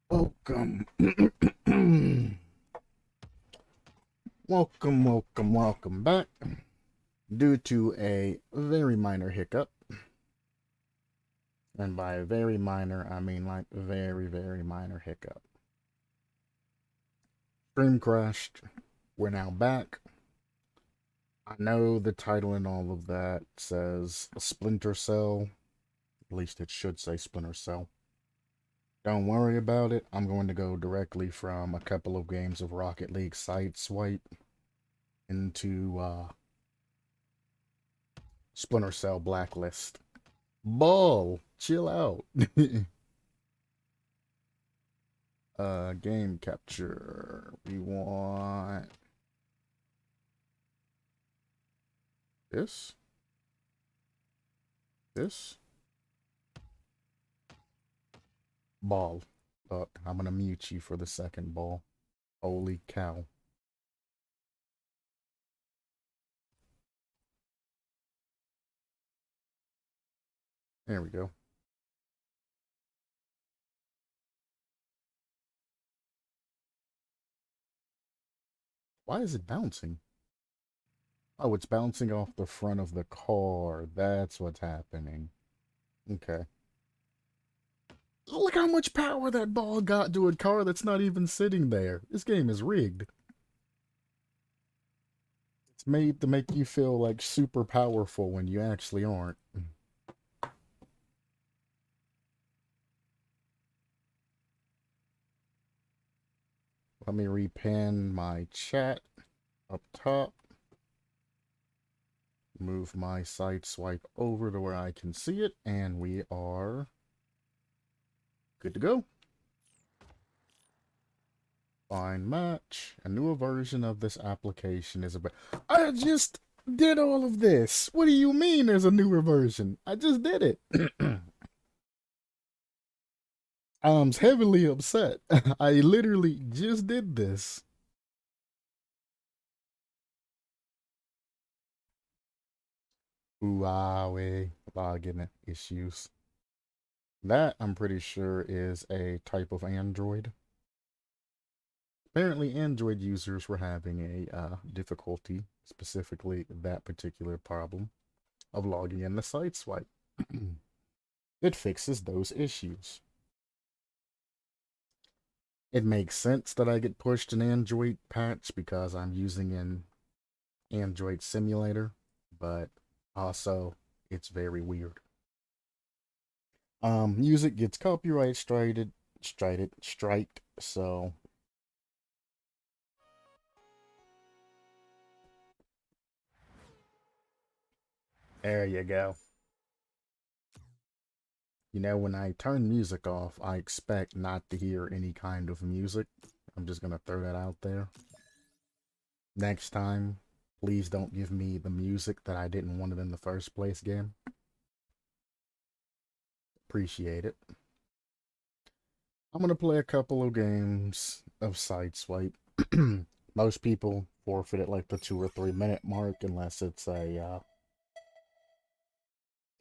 Welcome. welcome back. Due to a very minor hiccup, and by very minor, I mean like very minor hiccup. Stream crashed. We're now back. I know the title and all of that says Splinter Cell. At least it should say Splinter Cell. Don't worry about it. I'm going to go directly from a couple of games of Rocket League Sideswipe into Splinter Cell Blacklist. Ball, chill out. Game capture. We want this. This. Ball. Look, I'm gonna mute you for the second ball. Holy cow. There we go. Why is it bouncing? Oh, it's bouncing off the front of the car. That's what's happening. Okay. Look how much power that ball got to a car that's not even sitting there. This game is rigged. It's made to make you feel like super powerful when you actually aren't. Let me repin my chat up top. Move my Sideswipe over to where I can see it, and we are good to go. Find match. A newer version of this application is about. I just did all of this. What do you mean there's a newer version? I just did it. I'm heavily upset. I literally just did this. Huawei login issues. That, I'm pretty sure, is a type of Android. Apparently, Android users were having a difficulty, specifically that particular problem, of logging in the Sideswipe. It fixes those issues. It makes sense that I get pushed an Android patch because I'm using an Android simulator, but also it's very weird. Music gets copyright striked, so there you go. You know, when I turn music off, I expect not to hear any kind of music. I'm just gonna throw that out there. Next time, please don't give me the music that I didn't want it in the first place game. Appreciate it. I'm gonna play a couple of games of Sideswipe. Most people forfeit at like the 2 or 3 minute mark unless it's a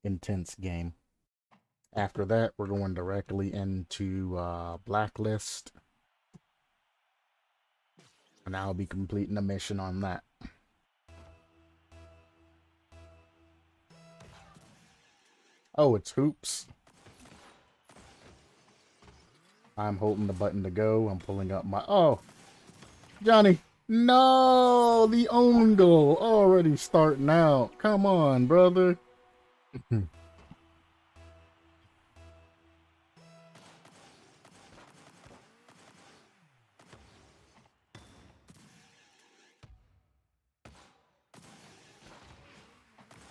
intense game. After that, we're going directly into Blacklist, and I'll be completing a mission on that. Oh, it's hoops. I'm holding the button to go. I'm pulling up my... Oh! Johnny! No! The own goal already starting out. Come on, brother.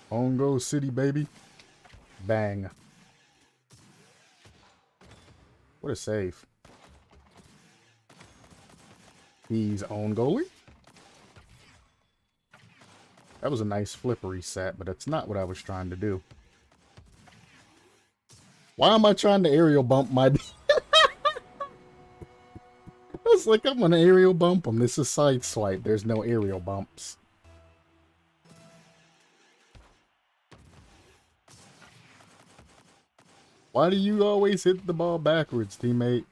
On go city, baby. Bang. What a save. He's own goalie. That was a nice flippery set, but that's not what I was trying to do. Why am I trying to aerial bump my... It's like I'm gonna aerial bump him. This is Sideswipe. There's no aerial bumps. Why do you always hit the ball backwards, teammate?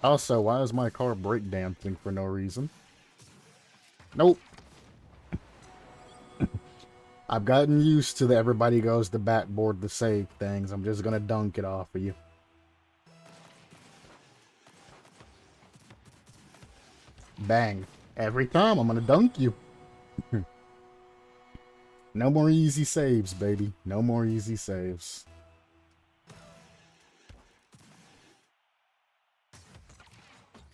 Also, why is my car breakdancing for no reason? Nope. I've gotten used to the everybody goes to backboard to save things. I'm just gonna dunk it off of you. Bang. Every time I'm gonna dunk you. No more easy saves, baby. No more easy saves.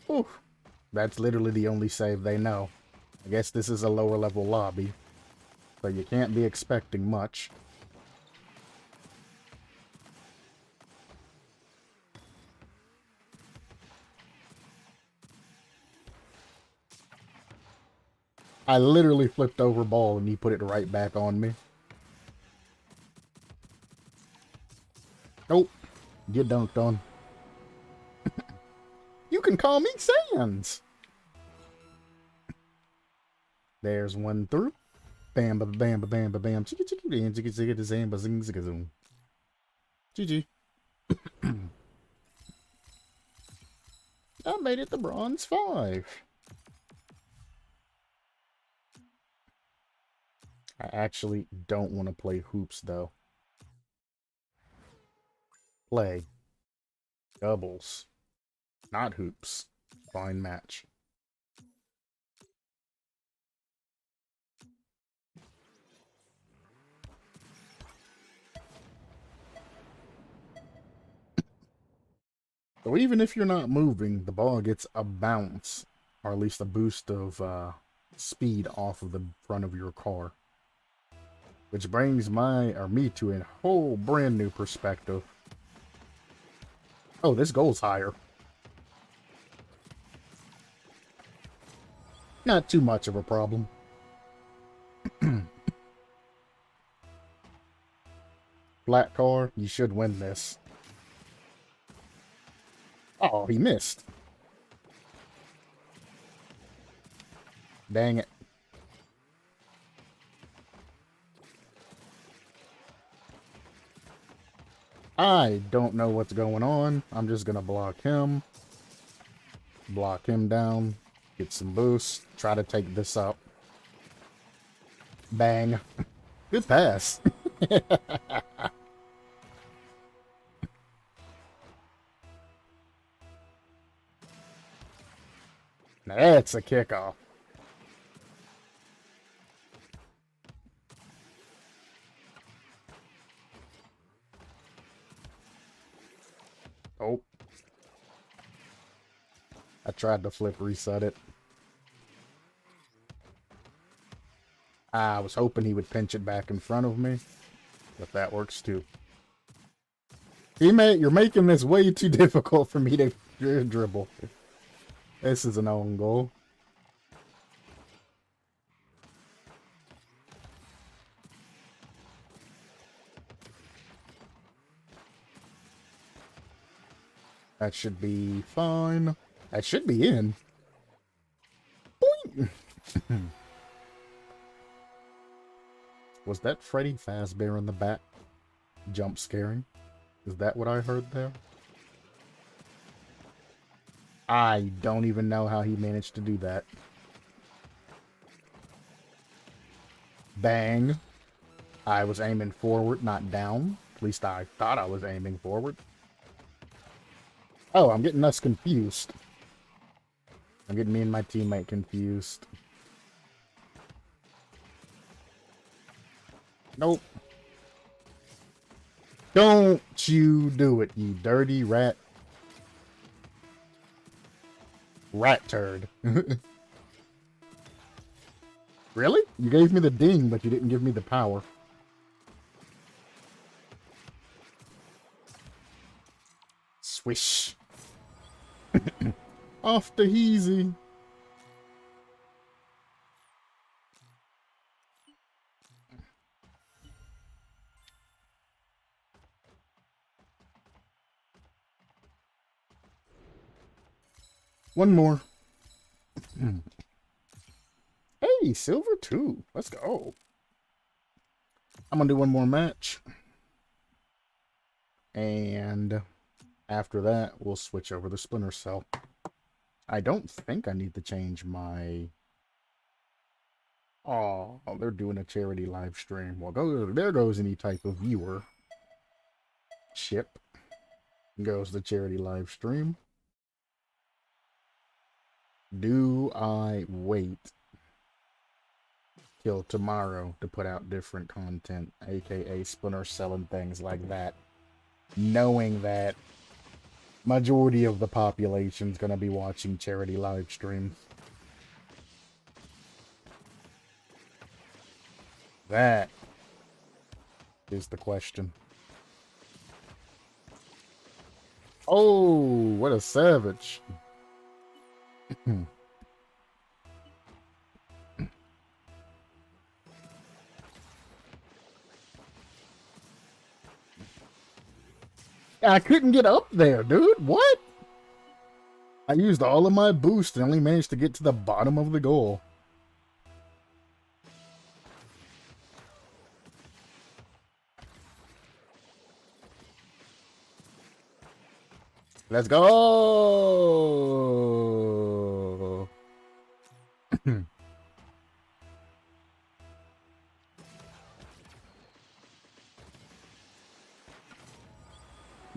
Ooh. That's literally the only save they know. I guess this is a lower level lobby, so you can't be expecting much. I literally flipped over ball and he put it right back on me. Nope. Get dunked on. You can call me Sans. There's one through. Bam, ba, bam, ba, bam, ba, bam. Chicka, chicka, bam, chicka, chicka, zam, ba, zing, zigga, zoom. GG. I made it to bronze 5. I actually don't want to play hoops, though. Play. Doubles. Not hoops. Fine match. So even if you're not moving, the ball gets a bounce, or at least a boost of speed off of the front of your car. Which brings me to a whole brand new perspective. Oh, this goal's higher. Not too much of a problem. Flat car, you should win this. Oh, he missed. Dang it. I don't know what's going on. I'm just gonna block him. Block him down. Get some boost. Try to take this up. Bang. Good pass. That's a kickoff. Oh. I tried to flip reset it. I was hoping he would pinch it back in front of me. But that works too. Teammate, you're making this way too difficult for me to dribble. This is an own goal. That should be fine. That should be in. Boing! Was that Freddy Fazbear in the back jump scaring? Is that what I heard there? I don't even know how he managed to do that. Bang. I was aiming forward, not down. At least I thought I was aiming forward. Oh, I'm getting us confused. I'm getting me and my teammate confused. Nope. Don't you do it, you dirty rat. Rat turd. Really? You gave me the ding, but you didn't give me the power. Swish. Off the heezy. One more. Hey, silver 2. Let's go. I'm gonna do one more match. And after that, we'll switch over to Splinter Cell. I don't think I need to change my... Oh, they're doing a charity live stream. Well, there goes any type of viewer. Ship. Goes the charity live stream. Do I wait till tomorrow to put out different content, aka Splinter selling things like that, knowing that majority of the population's gonna be watching charity live streams? That is the question. Oh, what a savage. I couldn't get up there, dude. What? I used all of my boost and only managed to get to the bottom of the goal. Let's go.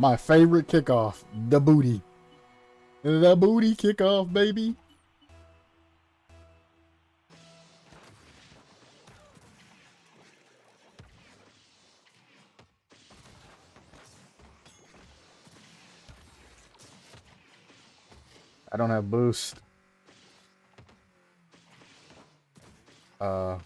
My favorite kickoff, the booty. The booty kickoff, baby. I don't have boost. Uh.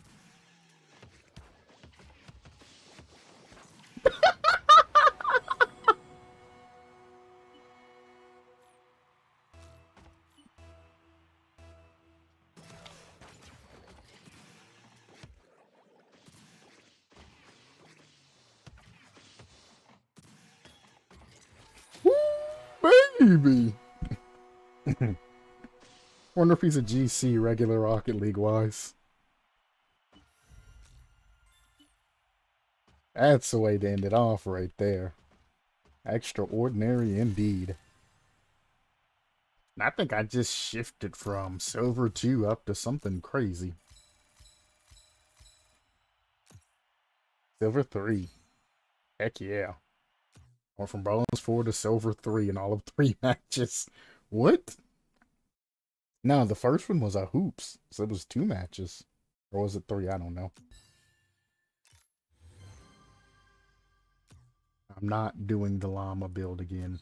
Baby. Wonder if he's a GC regular Rocket League wise. That's the way to end it off right there. Extraordinary indeed. I think I just shifted from Silver 2 up to something crazy. Silver 3. Heck yeah. Went from Bronze 4 to Silver 3 in all of 3 matches. What? No, the first one was a hoops. So it was 2 matches. Or was it 3? I don't know. I'm not doing the llama build again.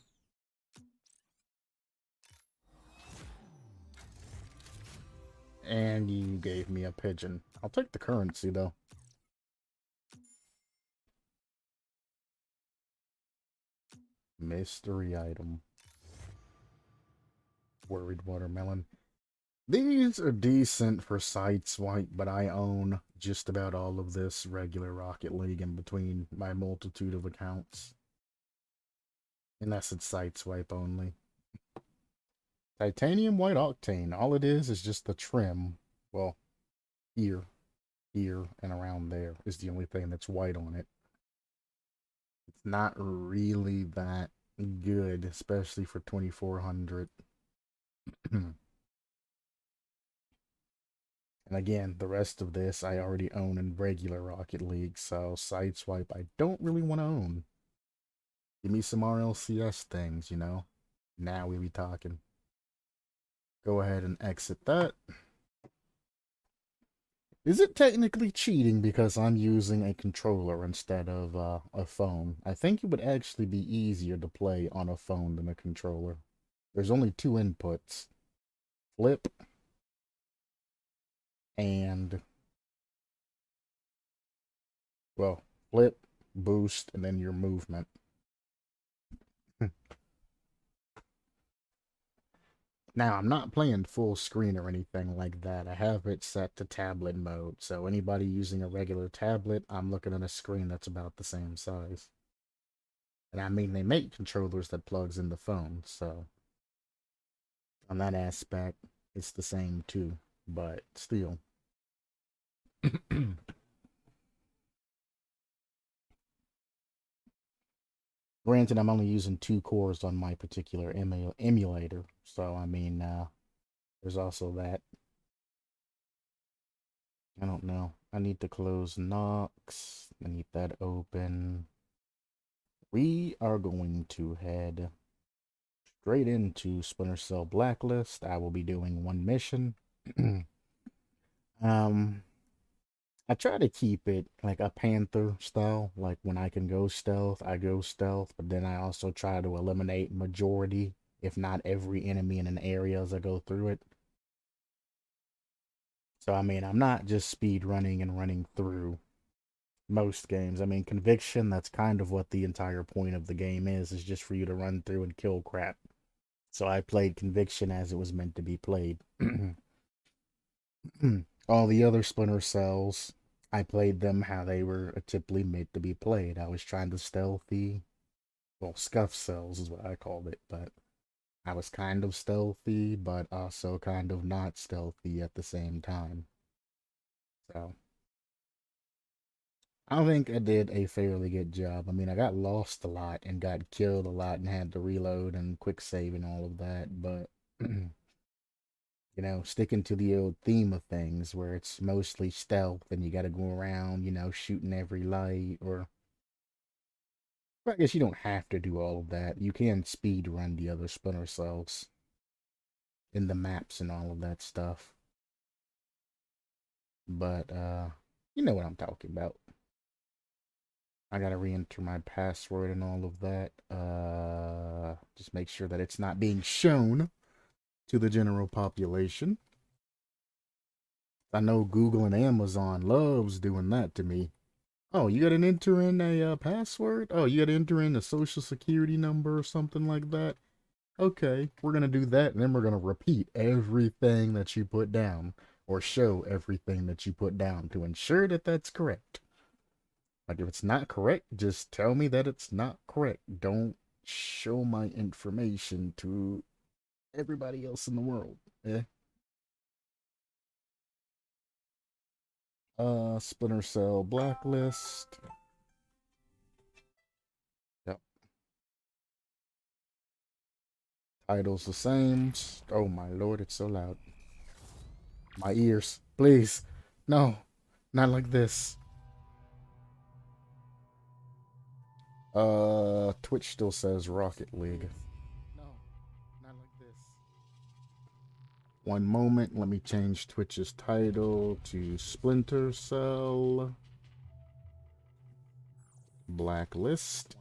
And you gave me a pigeon. I'll take the currency, though. Mystery item. Worried watermelon. These are decent for Sideswipe, but I own just about all of this regular Rocket League in between my multitude of accounts. Unless it's Sideswipe only. Titanium White Octane. All it is just the trim. Well, here, and around there is the only thing that's white on it. It's not really that good, especially for 2400. And again, the rest of this I already own in regular Rocket League, so Sideswipe I don't really want to own. Give me some RLCS things, you know? Now we be talking. Go ahead and exit that. Is it technically cheating because I'm using a controller instead of a phone? I think it would actually be easier to play on a phone than a controller. There's only 2 inputs. Flip and... well, flip, boost, and then your movement. Now, I'm not playing full screen or anything like that. I have it set to tablet mode, so anybody using a regular tablet, I'm looking at a screen that's about the same size. And I mean, they make controllers that plugs in the phone, so on that aspect, it's the same too, but still. Granted, I'm only using 2 cores on my particular emulator, so I mean, There's also that. I don't know. I need to close Nox. I need that open. We are going to head straight into Splinter Cell Blacklist. I will be doing one mission. um, I try to keep it like a Panther style. Like when I can go stealth, I go stealth. But then I also try to eliminate majority, if not every enemy in an area as I go through it. So I mean, I'm not just speed running and running through most games. I mean, Conviction, that's kind of what the entire point of the game is just for you to run through and kill crap. So I played Conviction as it was meant to be played. All the other Splinter Cells, I played them how they were typically meant to be played. I was trying to stealthy, well, scuff cells is what I called it, but I was kind of stealthy, but also kind of not stealthy at the same time. So I think I did a fairly good job. I mean, I got lost a lot and got killed a lot and had to reload and quick save and all of that, but sticking to the old theme of things where it's mostly stealth and you got to go around, shooting every light or I guess you don't have to do all of that. You can speed run the other Splinter Cells in the maps and all of that stuff. But you know what I'm talking about. I gotta re-enter my password and all of that. Just make sure that it's not being shown to the general population. I know Google and Amazon loves doing that to me. Oh, you gotta enter in a password? Oh, you gotta enter in a social security number or something like that? Okay, we're gonna do that, and then we're gonna repeat everything that you put down, or show everything that you put down to ensure that that's correct. Like, if it's not correct, just tell me that it's not correct. Don't show my information to everybody else in the world. Eh? Splinter Cell Blacklist. Yep. Title's the same. Oh my lord, it's so loud. My ears. Please. No. Not like this. Twitch still says Rocket League. No. Not like this. One moment. Let me change Twitch's title to Splinter Cell Blacklist.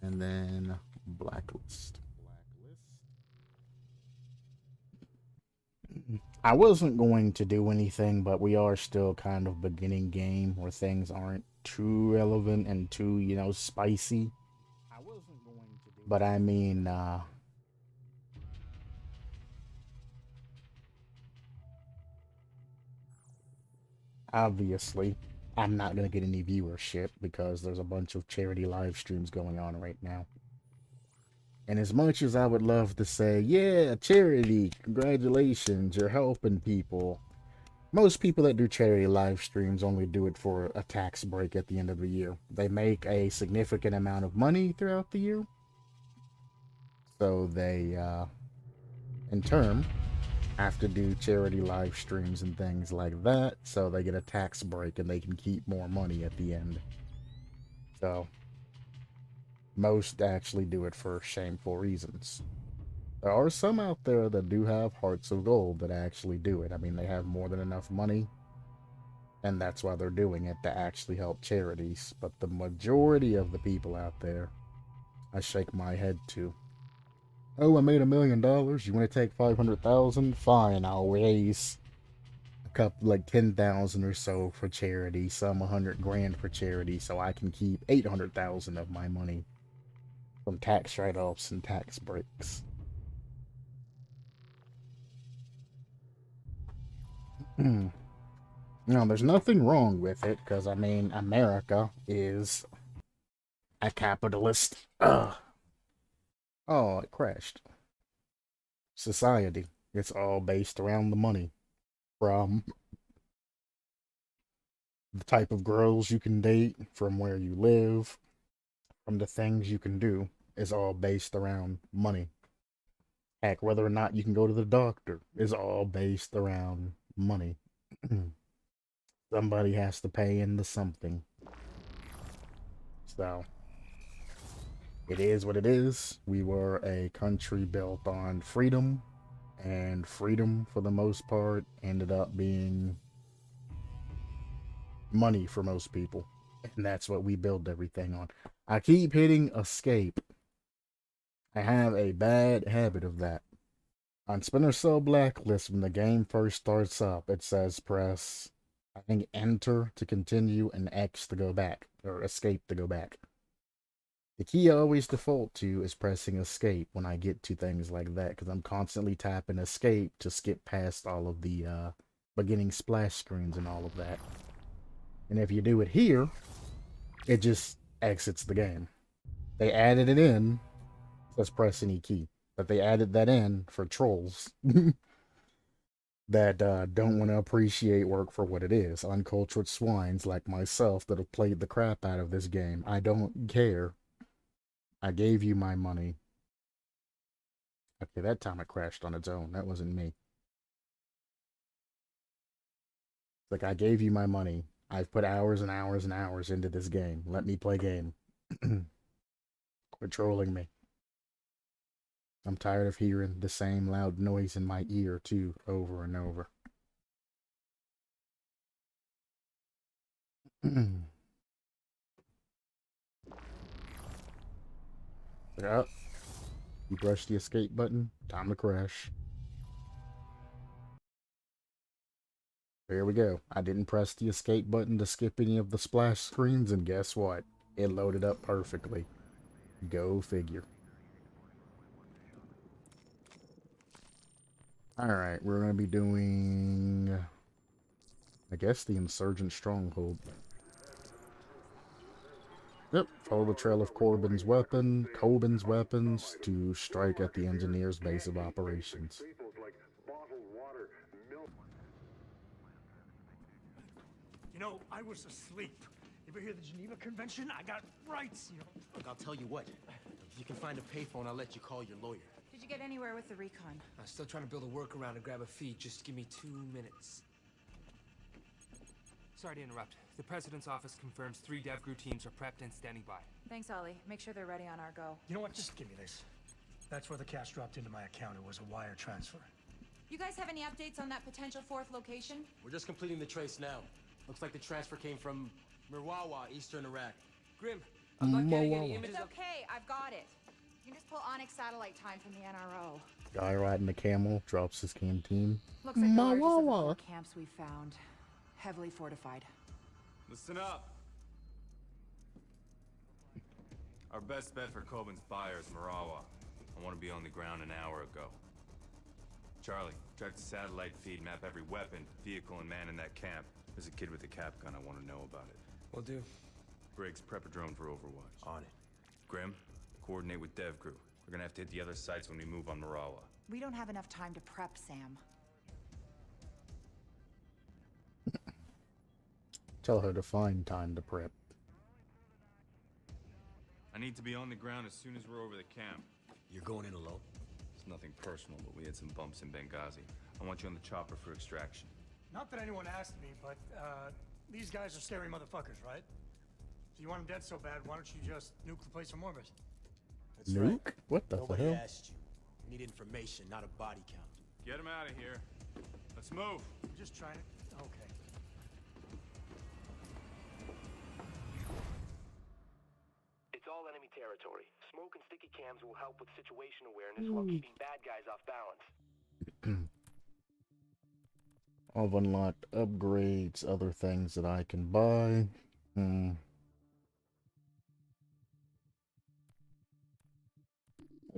And then Blacklist. I wasn't going to do anything, but we are still kind of beginning game where things aren't too relevant and too, spicy. I wasn't going to do But I mean, obviously, I'm not going to get any viewership because there's a bunch of charity live streams going on right now. And as much as I would love to say, yeah, charity, congratulations, you're helping people, most people that do charity live streams only do it for a tax break at the end of the year. They make a significant amount of money throughout the year. So they, in turn, have to do charity live streams and things like that. So they get a tax break and they can keep more money at the end. So most actually do it for shameful reasons. There are some out there that do have hearts of gold that actually do it. I mean, they have more than enough money, and that's why they're doing it, to actually help charities. But the majority of the people out there, I shake my head to. Oh, I made $1 million. You want to take 500,000? Fine, I'll raise a couple, like 10,000 or so for charity, some 100 grand for charity, so I can keep 800,000 of my money from tax write-offs and tax breaks. No, there's nothing wrong with it, because, I mean, America is a capitalist. Ugh. Oh, it crashed. Society. It's all based around the money. From the type of girls you can date, from where you live, from the things you can do. is all based around money. Heck, whether or not you can go to the doctor is all based around money. Somebody has to pay into something. So, it is what it is. We were a country built on freedom, and freedom, for the most part, ended up being money for most people. And that's what we build everything on. I keep hitting escape. I have a bad habit of that. On Splinter Cell Blacklist, when the game first starts up, it says press, I think, enter to continue and X to go back, or escape to go back. The key I always default to is pressing escape when I get to things like that, because I'm constantly tapping escape to skip past all of the beginning splash screens and all of that. And if you do it here, it just exits the game. They added it in, says press any key, but they added that in for trolls that don't want to appreciate work for what it is. Uncultured swines like myself that have played the crap out of this game. I don't care. I gave you my money. Okay, that time it crashed on its own. That wasn't me. Like, I gave you my money. I've put hours and hours and hours into this game. Let me play game. Quit trolling me. I'm tired of hearing the same loud noise in my ear, too, over and over. Yep. You brush the escape button, time to crash. There we go. I didn't press the escape button to skip any of the splash screens, and guess what? It loaded up perfectly. Go figure. Alright, we're going to be doing, I guess, the Insurgent Stronghold. Yep, follow the trail of Corbin's weapons to strike at the engineer's base of operations. You know, I was asleep. You ever hear the Geneva Convention? I got rights, you know. Look, I'll tell you what. If you can find a payphone, I'll let you call your lawyer. Did you get anywhere with the recon? I'm still trying to build a workaround to grab a feed. Just give me 2 minutes. Sorry to interrupt. The President's office confirms 3 DevGru teams are prepped and standing by. Thanks, Ollie. Make sure they're ready on our go. You know what? Just give me this. That's where the cash dropped into my account. It was a wire transfer. You guys have any updates on that potential 4th location? We're just completing the trace now. Looks like the transfer came from Mirwawa, eastern Iraq. Grim, I'm not getting any It's images of... okay. I've got it. You can just pull Onyx satellite time from the NRO. Guy riding the camel drops his canteen. Looks like the largest of the 4 camps we found. Heavily fortified. Listen up. Our best bet for Coben's buyer is Marawa. I want to be on the ground an hour ago. Charlie, track the satellite feed, map every weapon, vehicle, and man in that camp. There's a kid with a cap gun. I want to know about it. Will do. Briggs, prep a drone for Overwatch. On it. Grim, coordinate with DevGru. We're gonna have to hit the other sites when we move on Marawa. We don't have enough time to prep, Sam. Tell her to find time to prep. I need to be on the ground as soon as we're over the camp. You're going in alone? It's nothing personal, but we had some bumps in Benghazi. I want you on the chopper for extraction. Not that anyone asked me, but, these guys are scary motherfuckers, right? So you want them dead so bad, why don't you just nuke the place from orbit? That's Nuke? right. What the Nobody hell? asked you. We need information, not a body count. Get him out of here. Let's move. I'm just trying to... Okay. It's all enemy territory. Smoke and sticky cams will help with situation awareness while keeping bad guys off balance. I've unlocked upgrades, other things that I can buy. I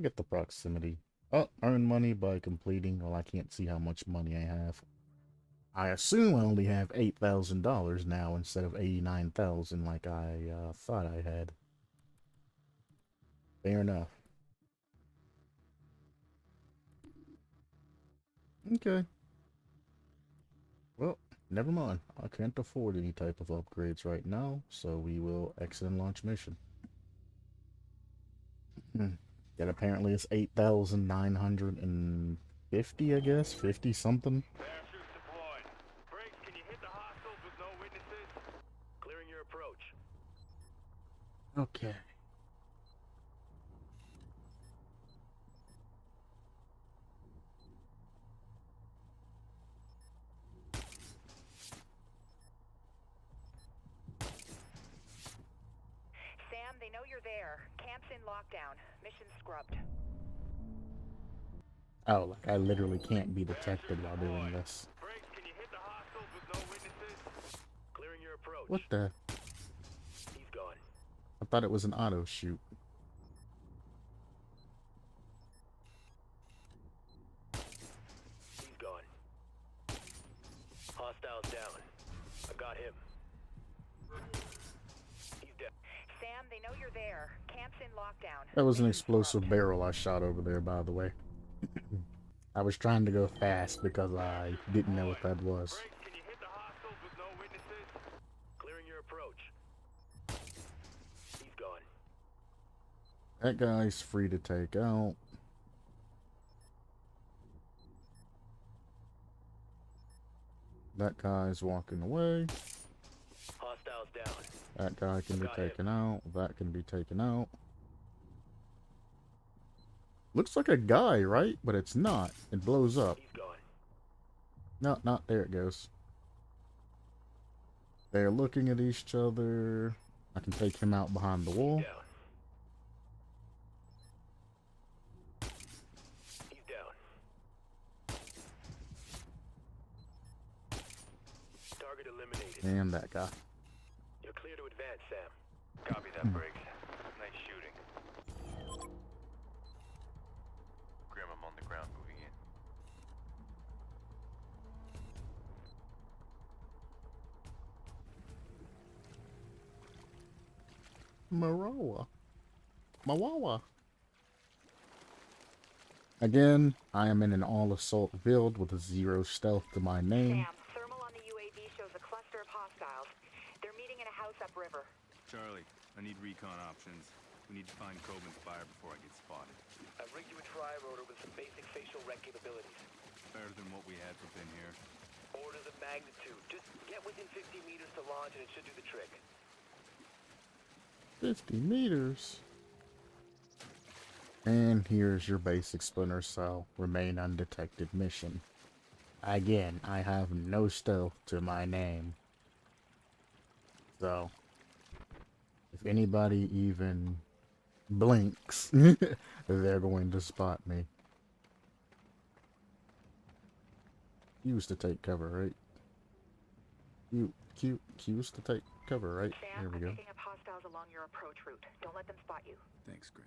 get the proximity. Oh, earn money by completing. Well, I can't see how much money I have. I assume I only have $8,000 now instead of 89,000 like I thought I had. Fair enough. Okay. Well, never mind. I can't afford any type of upgrades right now, so we will exit and launch mission. That apparently is 8,950, I guess, 50 something. Parachutes deployed. Briggs, can you hit the hostiles with no witnesses? Clearing your approach. Okay. Sam, they know you're there. Camp's in lockdown. Mission scrubbed. Oh, like I literally can't be detected while doing this. Briggs, can you hit the hostiles with no witnesses? Clearing your approach. What the? He's gone. I thought it was an auto shoot. He's gone. Hostiles down. I got him. He's dead. Sam, they know you're there. Camp's in lockdown. That was an Mission explosive scrubbed. barrel I shot over there, by the way. I was trying to go fast because I didn't know what that was. Briggs, can you hit the hostiles with no witnesses? Clearing your approach. He's gone. That guy's free to take out. That guy's walking away. Hostiles down. That guy can be taken out. That can be taken out. Looks like a guy, right? But it's not. It blows up. He's gone. No, not there it goes. They're looking at each other. I can take him out behind the wall. Down. He's down. Target eliminated. And that guy. You're clear to advance, Sam. Copy that, Briggs. Nice shooting. Grim, I'm on the ground moving in. Marawa. Mawawa. Again, I am in an all-assault build with a 0 stealth to my name. Sam, thermal on the UAV shows a cluster of hostiles. They're meeting in a house upriver. Charlie, I need recon options. We need to find Coben's buyer before I get spotted. I've rigged you a tri-rotor with some basic facial rec capabilities. Better than what we had within here. Orders of magnitude. Just get within 50 meters to launch and it should do the trick. 50 meters. And here's your basic Splinter Cell remain undetected mission. Again, I have no stealth to my name. So, if anybody even blinks, they're going to spot me. Q's to take cover, right? Q's to take cover, right? Sam, There we I'm go. picking up hostiles along your approach route. Don't let them spot you. Thanks, Grim.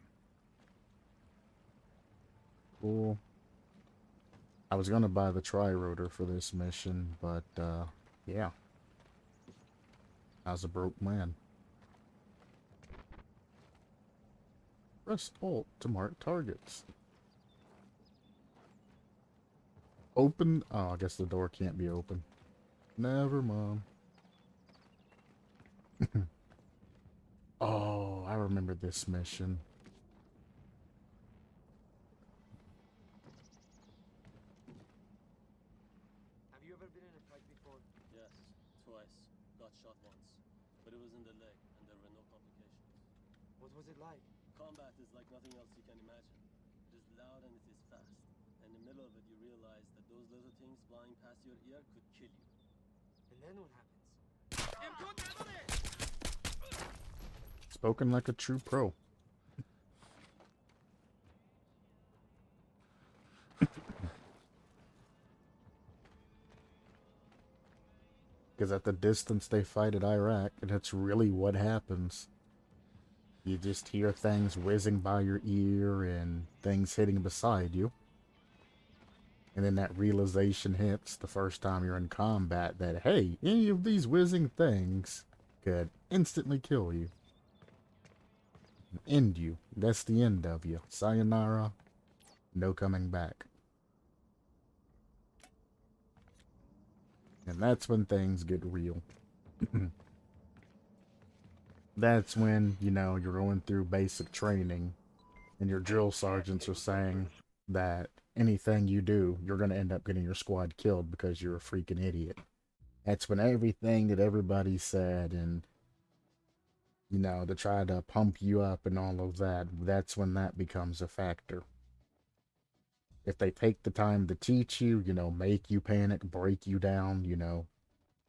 Cool. I was gonna buy the tri-rotor for this mission, but, yeah. I was a broke man. Press Alt to mark targets. Open. Oh, I guess the door can't be open. Never mind. Oh, I remember this mission. Have you ever been in a fight before? Yes, twice. Got shot once. But it was in the leg, and there were no complications. What was it like? Combat is like nothing else you can imagine. It is loud and it is fast. In the middle of it, you realize that those little things flying past your ear could kill you. And then what happens? Spoken like a true pro. Because at the distance they fight at Iraq, and that's really what happens. You just hear things whizzing by your ear and things hitting beside you. And then that realization hits the first time you're in combat that, hey, any of these whizzing things could instantly kill you. End you. That's the end of you. Sayonara. No coming back. And that's when things get real. That's when, you know, you're going through basic training. and your drill sergeants are saying that anything you do, you're going to end up getting your squad killed because you're a freaking idiot. That's when everything that everybody said, and you know, to try to pump you up and all of that, that's when that becomes a factor. If they take the time to teach you, you know, make you panic, break you down, you know,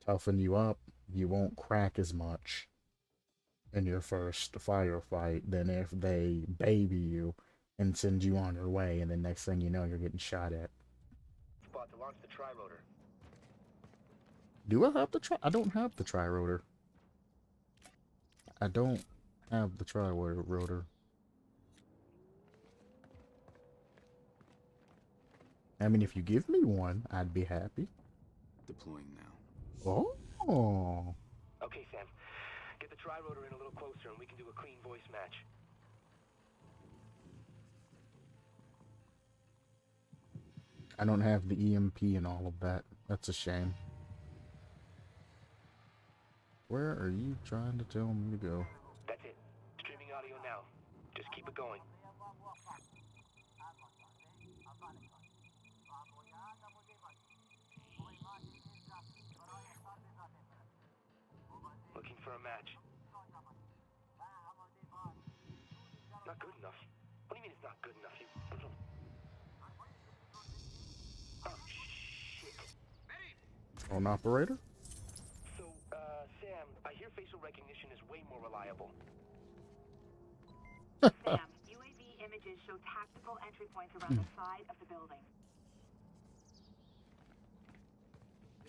toughen you up, you won't crack as much in your first firefight than if they baby you and send you on your way, and the next thing you know, you're getting shot at. Spot to launch the tri-rotor. Do I have the I don't have the tri-rotor. I don't have the tri-rotor. I mean, if you give me one, I'd be happy. Deploying now. Oh. Okay, Sam. Get the tri-rotor in a little closer and we can do a clean voice match. I don't have the EMP and all of that. That's a shame. Where are you trying to tell me to go? That's it. Streaming audio now. Just keep it going. Looking for a match. Not good enough. What do you mean it's not good enough? You... Oh, shit. Phone operator? So, Sam, I hear facial recognition is way more reliable. Sam, UAV images show tactical entry points around the side of the building.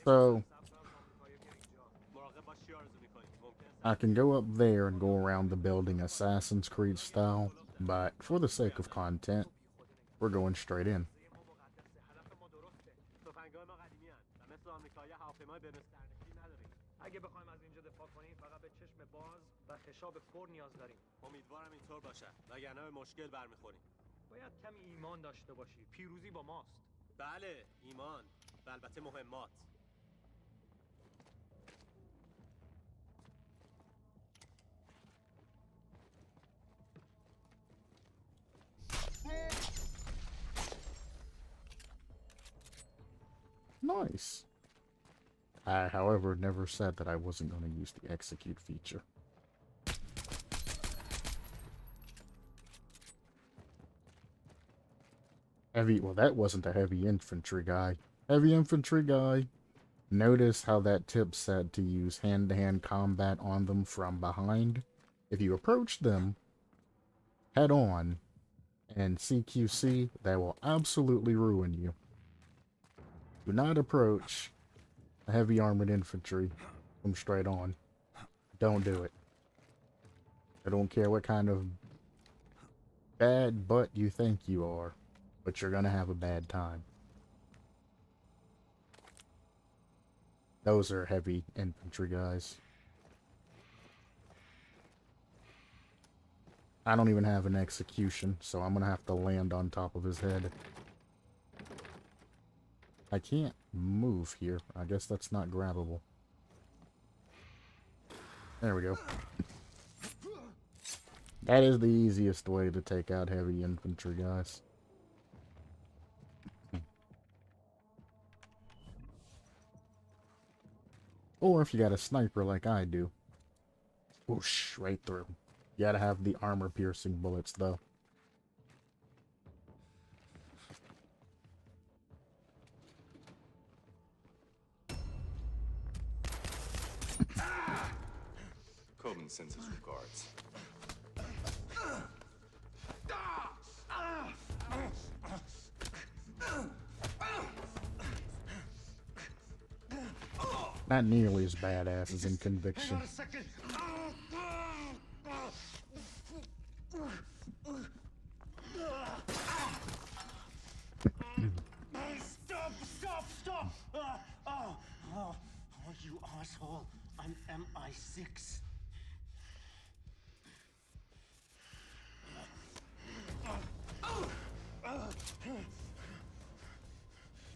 So, I can go up there and go around the building Assassin's Creed style, but for the sake of content, we're going straight in. اگه بخوایم از اینجا دفاع کنیم فقط به چشم باز و خشاب پر نیاز داریم. امیدوارم اینطور باشه وگرنه به مشکل برمیخوریم. باید کمی ایمان داشته باشی. پیروزی با ماست. بله ایمان و البته مهمات. Nice. I, however, never said that I wasn't going to use the execute feature. Heavy, well, that wasn't a heavy infantry guy. Heavy infantry guy. Notice how that tip said to use hand-to-hand combat on them from behind. If you approach them head on and CQC, that will absolutely ruin you. Do not approach a heavy armored infantry from straight on. Don't do it. I don't care what kind of bad butt you think you are, but you're gonna have a bad time. Those are heavy infantry guys. I don't even have an execution, so I'm gonna have to land on top of his head. I can't move here. I guess that's not grabbable. There we go. That is the easiest way to take out heavy infantry guys. Or if you got a sniper like I do. Whoosh, right through. You gotta have the armor-piercing bullets, though. Coben sends his regards. Not nearly as badass as in Conviction. Hang on a second. Stop! Oh, you asshole. I'm MI6.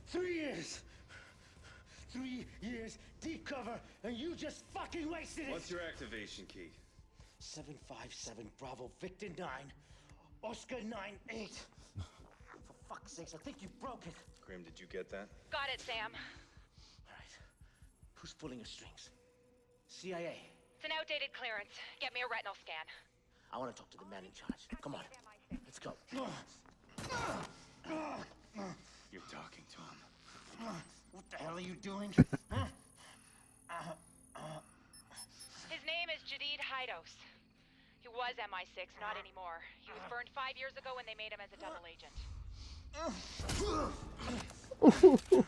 3 years. 3 years deep cover, and you just fucking wasted it. What's your activation key? 757 Bravo Victor 9. Oscar 9-8. For fuck's sakes, I think you broke it. Grim, did you get that? Got it, Sam. All right. Who's pulling the strings? CIA. It's an outdated clearance. Get me a retinal scan. I want to talk to the man in charge. Come on. Let's go. You're talking to him. What the hell are you doing? His name is Jadid Hidos. He was MI6, not anymore. He was burned 5 years ago when they made him as a double agent.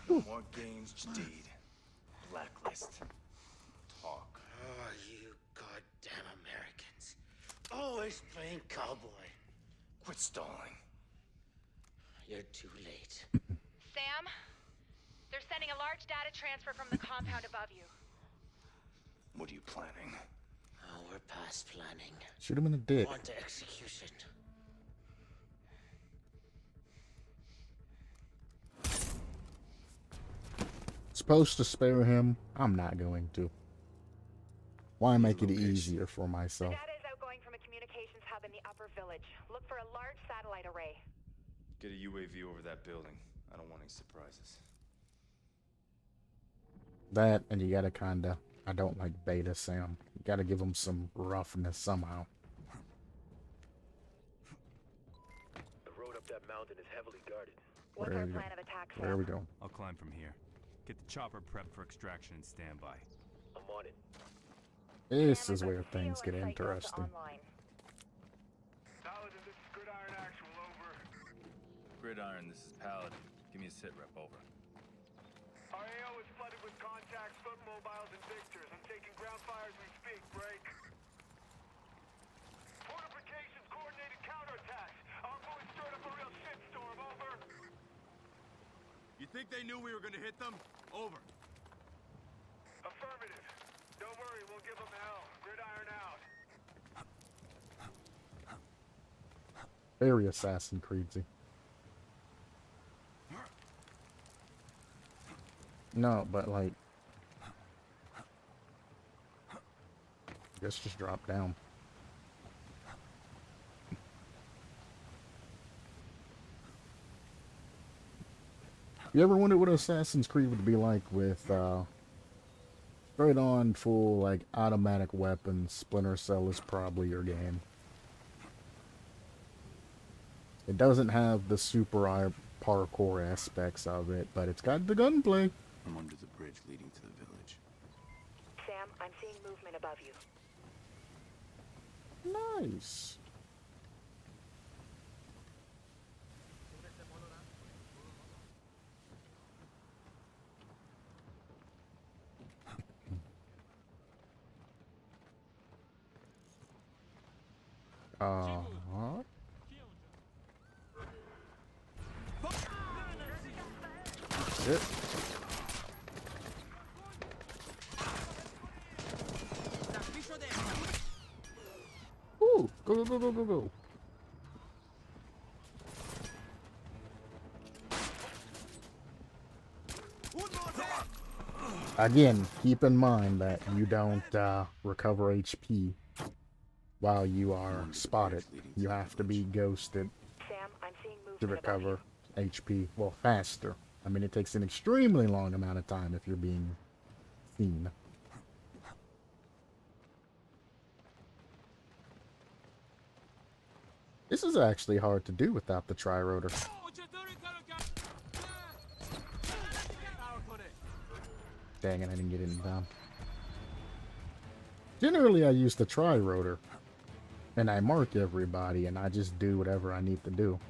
No more games, Jadid. Blacklist. Talk. Oh, you goddamn Americans. Always playing cowboy. Quit stalling. You're too late. Sam, they're sending a large data transfer from the compound above you. What are you planning? Oh, we're past planning. Shoot him in the dick. On to execution. Supposed to spare him. I'm not going to. Why make it location. easier for myself? Data is outgoing from a communications hub in the upper village. Look for a large satellite array. Get a UAV over that building. I don't want any surprises. That, and you gotta kinda... I don't like Beta Sam. You gotta give him some roughness somehow. The road up that mountain is heavily guarded. What's There our we go. plan of attack, Sam? There we go. I'll climb from here. Get the chopper prepped for extraction and standby. I'm on it. This is where things get interesting. Paladin, this is Gridiron Actual, over. Gridiron, this is Paladin. Give me a sit rep, over. Our AO is flooded with contacts, foot mobiles, and Victors. I'm taking ground fire as we speak. Break. Fortifications, coordinated counterattacks. Our boys stirred up a real shitstorm. Over. You think they knew we were gonna hit them? Over. Affirmative. Don't worry, we'll give them hell. Gridiron out. Very Assassin's Creed-y. No, but like... I guess just drop down. You ever wondered what Assassin's Creed would be like with, straight on full, like, automatic weapons? Splinter Cell is probably your game. It doesn't have the super parkour aspects of it, but it's got the gunplay. I'm under the bridge leading to the village. Sam, I'm seeing movement above you. Nice. Shit. Ooh, go, go, go, go, go, go. Again, keep in mind that you don't recover HP while you are spotted. You have to be ghosted Sam, I'm seeing movement to above recover you. HP. Well, faster. I mean, it takes an extremely long amount of time if you're being seen. This is actually hard to do without the tri-rotor. Dang it, I didn't get it in time. Generally, I use the tri-rotor. And I mark everybody, and I just do whatever I need to do.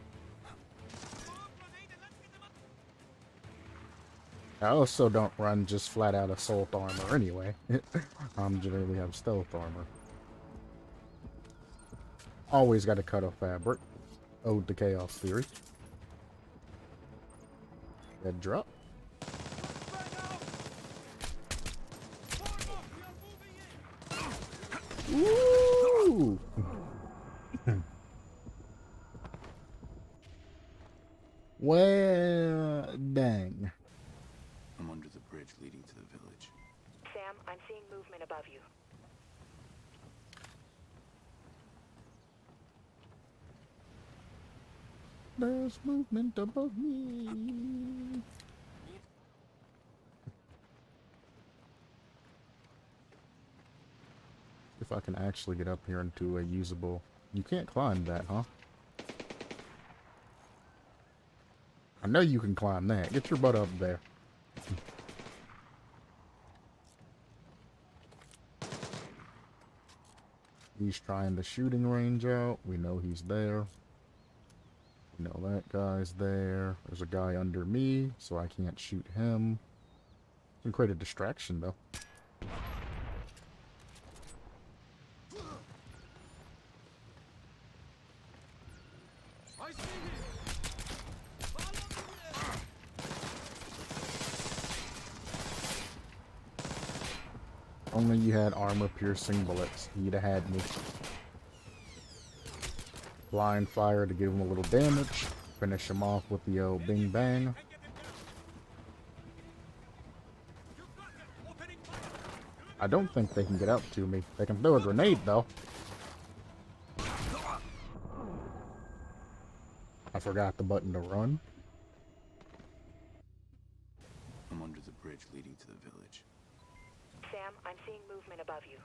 I also don't run just flat-out assault armor anyway. I'm generally have stealth armor. Always got to cut off fabric. Ode to Chaos Theory. Head drop. Woo! Well, dang. I'm under the bridge leading to the village. Sam, I'm seeing movement above you. There's movement above me. If I can actually get up here into a usable... You can't climb that, huh? I know you can climb that. Get your butt up there. He's trying the shooting range out. We know he's there. We know that guy's there. There's a guy under me, so I can't shoot him. Can create a distraction, though. Only you had armor-piercing bullets. He'd have had me. Blind fire to give him a little damage. Finish him off with the old bing bang. I don't think they can get up to me. They can throw a grenade, though. I forgot the button to run. I'm under the bridge leading to the village. Sam, I'm seeing movement above you.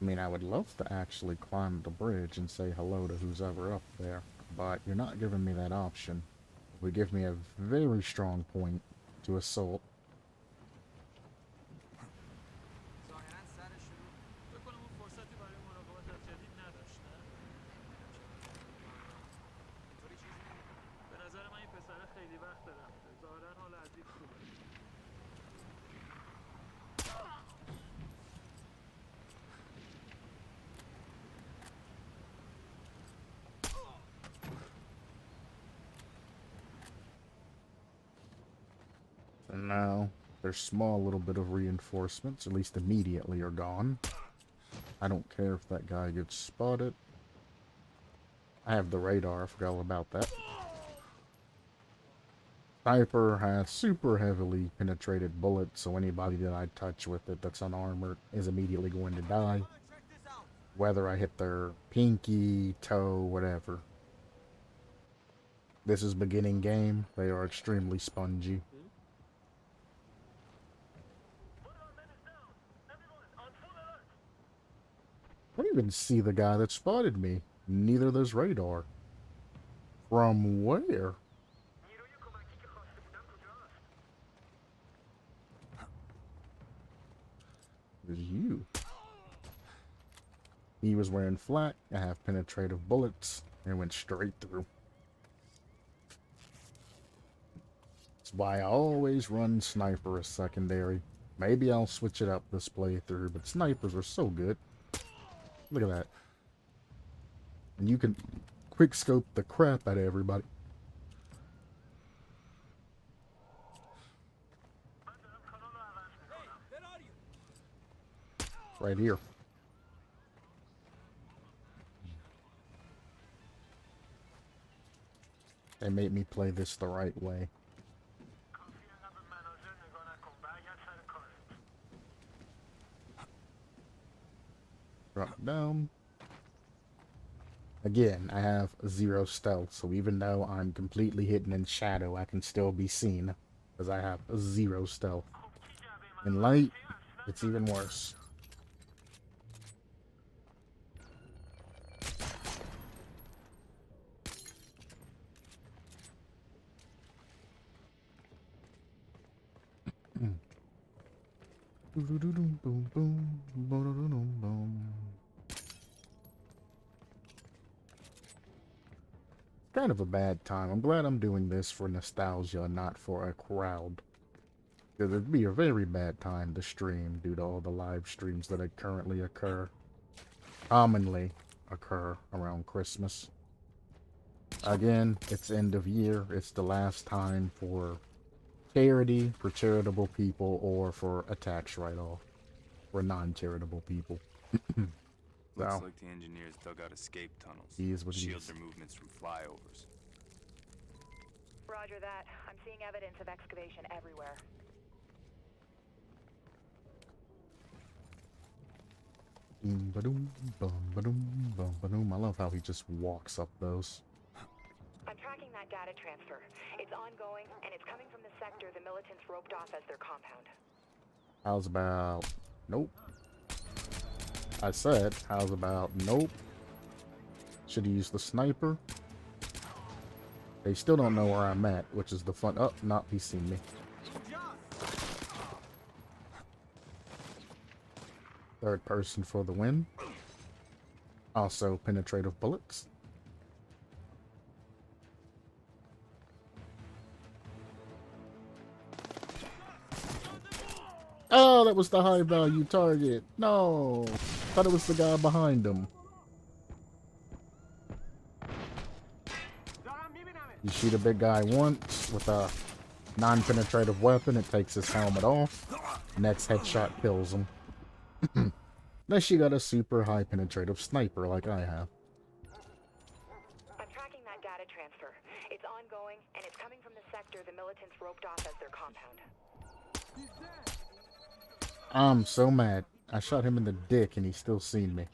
I mean, I would love to actually climb the bridge and say hello to who's ever up there, but you're not giving me that option. It would give me a very strong point to assault. And now, their small little bit of reinforcements, at least immediately, are gone. I don't care if that guy gets spotted. I have the radar, I forgot all about that. Sniper has super heavily penetrated bullets, so anybody that I touch with it that's unarmored is immediately going to die. Whether I hit their pinky, toe, whatever. This is beginning game. They are extremely spongy. I don't even see the guy that spotted me. Neither does radar. From where? It was you. He was wearing flak. I have penetrative bullets and went straight through. That's why I always run sniper as secondary. Maybe I'll switch it up this playthrough, but snipers are so good. Look at that. And you can quick scope the crap out of everybody. Right here. They made me play this the right way. Drop down. Again, I have 0 stealth, so even though I'm completely hidden in shadow, I can still be seen, because I have 0 stealth. In light, it's even worse. Kind of a bad time. I'm glad I'm doing this for nostalgia, not for a crowd. Because it'd be a very bad time to stream due to all the live streams that currently commonly occur around Christmas. Again, it's end of year. It's the last time for charity, for charitable people, or for a tax write-off for non-charitable people. Looks like the engineers dug out escape tunnels. Shield their movements from flyovers. Roger that. I'm seeing evidence of excavation everywhere. Ba-doom, bum, ba-doom, bum, ba-doom. I love how he just walks up those. I'm trying tracking that data transfer. It's ongoing, and it's coming from the sector the militants roped off as their compound. How's about... Nope. I said, how's about... Nope. Should have used the sniper. They still don't know where I'm at, which is the fun... Oh, not he's seen me. Third person for the win. Also, penetrative bullets. Oh, that was the high value target. No, thought it was the guy behind him. You shoot a big guy once with a non-penetrative weapon, it takes his helmet off. Next headshot kills him. Unless you got a super high penetrative sniper like I have. I'm tracking that data transfer. It's ongoing, and it's coming from the sector the militants roped off as their compound. I'm so mad. I shot him in the dick and he's still seen me.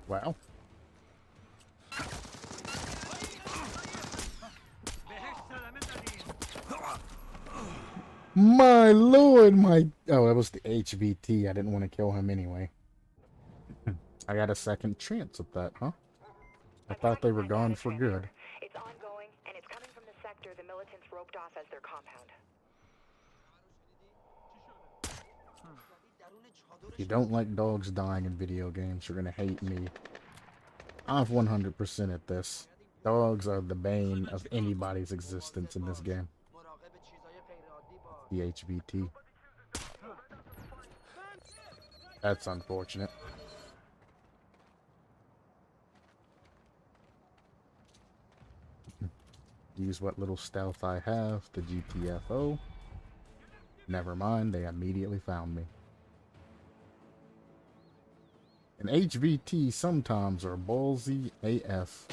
Wow. My lord, my... Oh, that was the HVT. I didn't want to kill him anyway. I got a second chance at that, huh? I thought they were gone for good. It's ongoing, and it's coming from the sector the militants roped off as their compound. If you don't like dogs dying in video games, you're gonna hate me. I'm 100% at this. Dogs are the bane of anybody's existence in this game. The HVT. That's unfortunate. Use what little stealth I have to GTFO. Never mind, they immediately found me. And HVT sometimes are ballsy AF.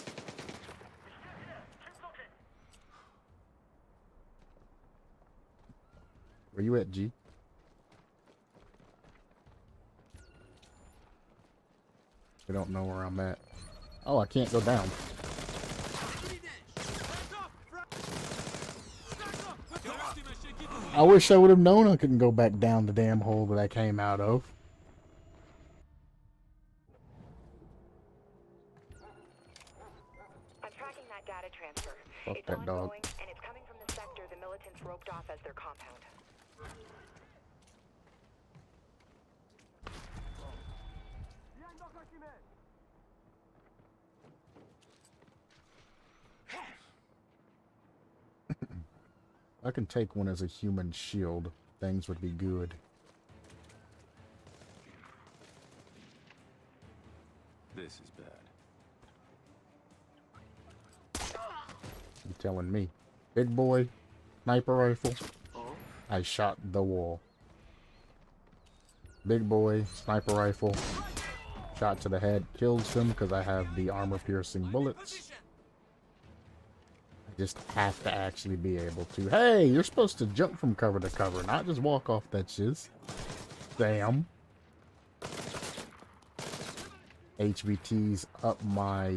Where you at, G? We don't know where I'm at. Oh, I can't go down. I wish I would have known I couldn't go back down the damn hole that I came out of. I'm tracking that data transfer. Fuck It's that dog. ongoing, and it's coming from the sector the militants roped off as their compound. I can take one as a human shield. Things would be good. This is bad. You telling me? Big boy, sniper rifle. I shot the wall. Big boy, sniper rifle. Shot to the head, kills him because I have the armor-piercing bullets. I just have to actually be able to. Hey, you're supposed to jump from cover to cover, not just walk off that shiz. Damn. HVT's up my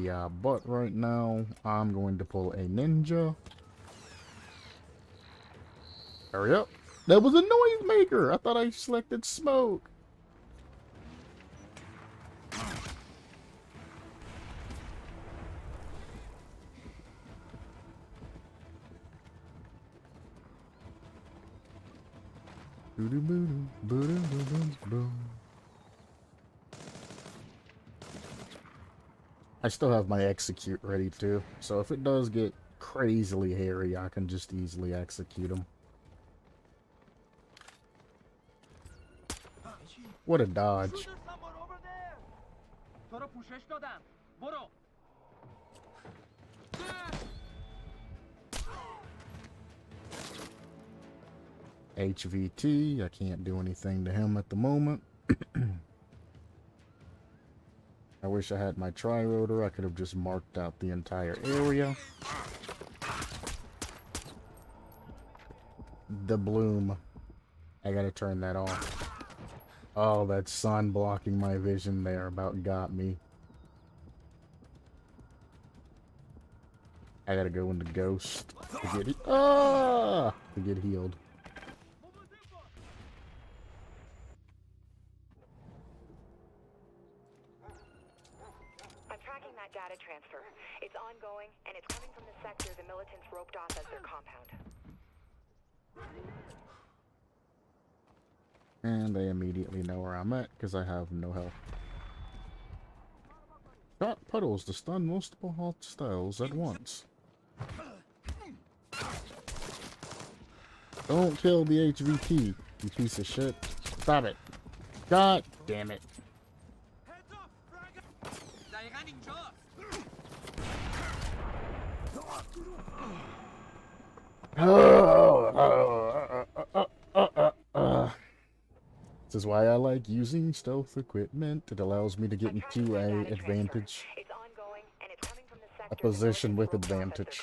butt right now. I'm going to pull a ninja. Hurry up. That was a noise maker. I thought I selected smoke. I still have my execute ready too, so if it does get crazily hairy, I can just easily execute him. What a dodge. HVT, I can't do anything to him at the moment. I wish I had my tri-rotor. I could have just marked out the entire area. the bloom. I gotta turn that off. Oh, that sun blocking my vision there about got me. I gotta go into Ghost to get to get healed. I'm tracking that data transfer. It's ongoing, and it's coming from the sector the militants roped off as their compound. And they immediately know where I'm at, because I have no health. Shot puddles to stun multiple hostiles at once. Don't kill the HVT, you piece of shit. Stop it. God damn it. This is why I like using stealth equipment. It allows me to get into a advantage. It's ongoing, and it's coming from the sector A position with advantage.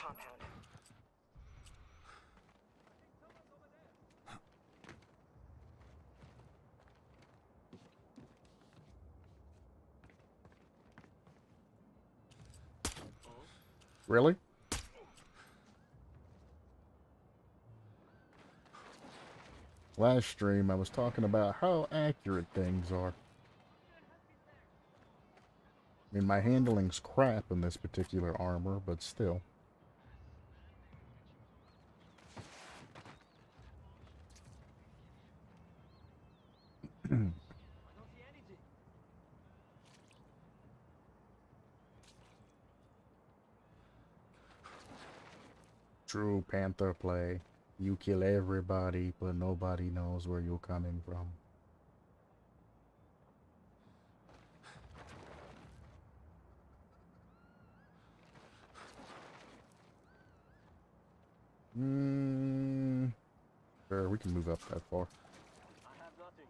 Really? Last stream, I was talking about how accurate things are. I mean, my handling's crap in this particular armor, but still. True Panther play. You kill everybody, but nobody knows where you're coming from. Sure, we can move up that far. I have nothing.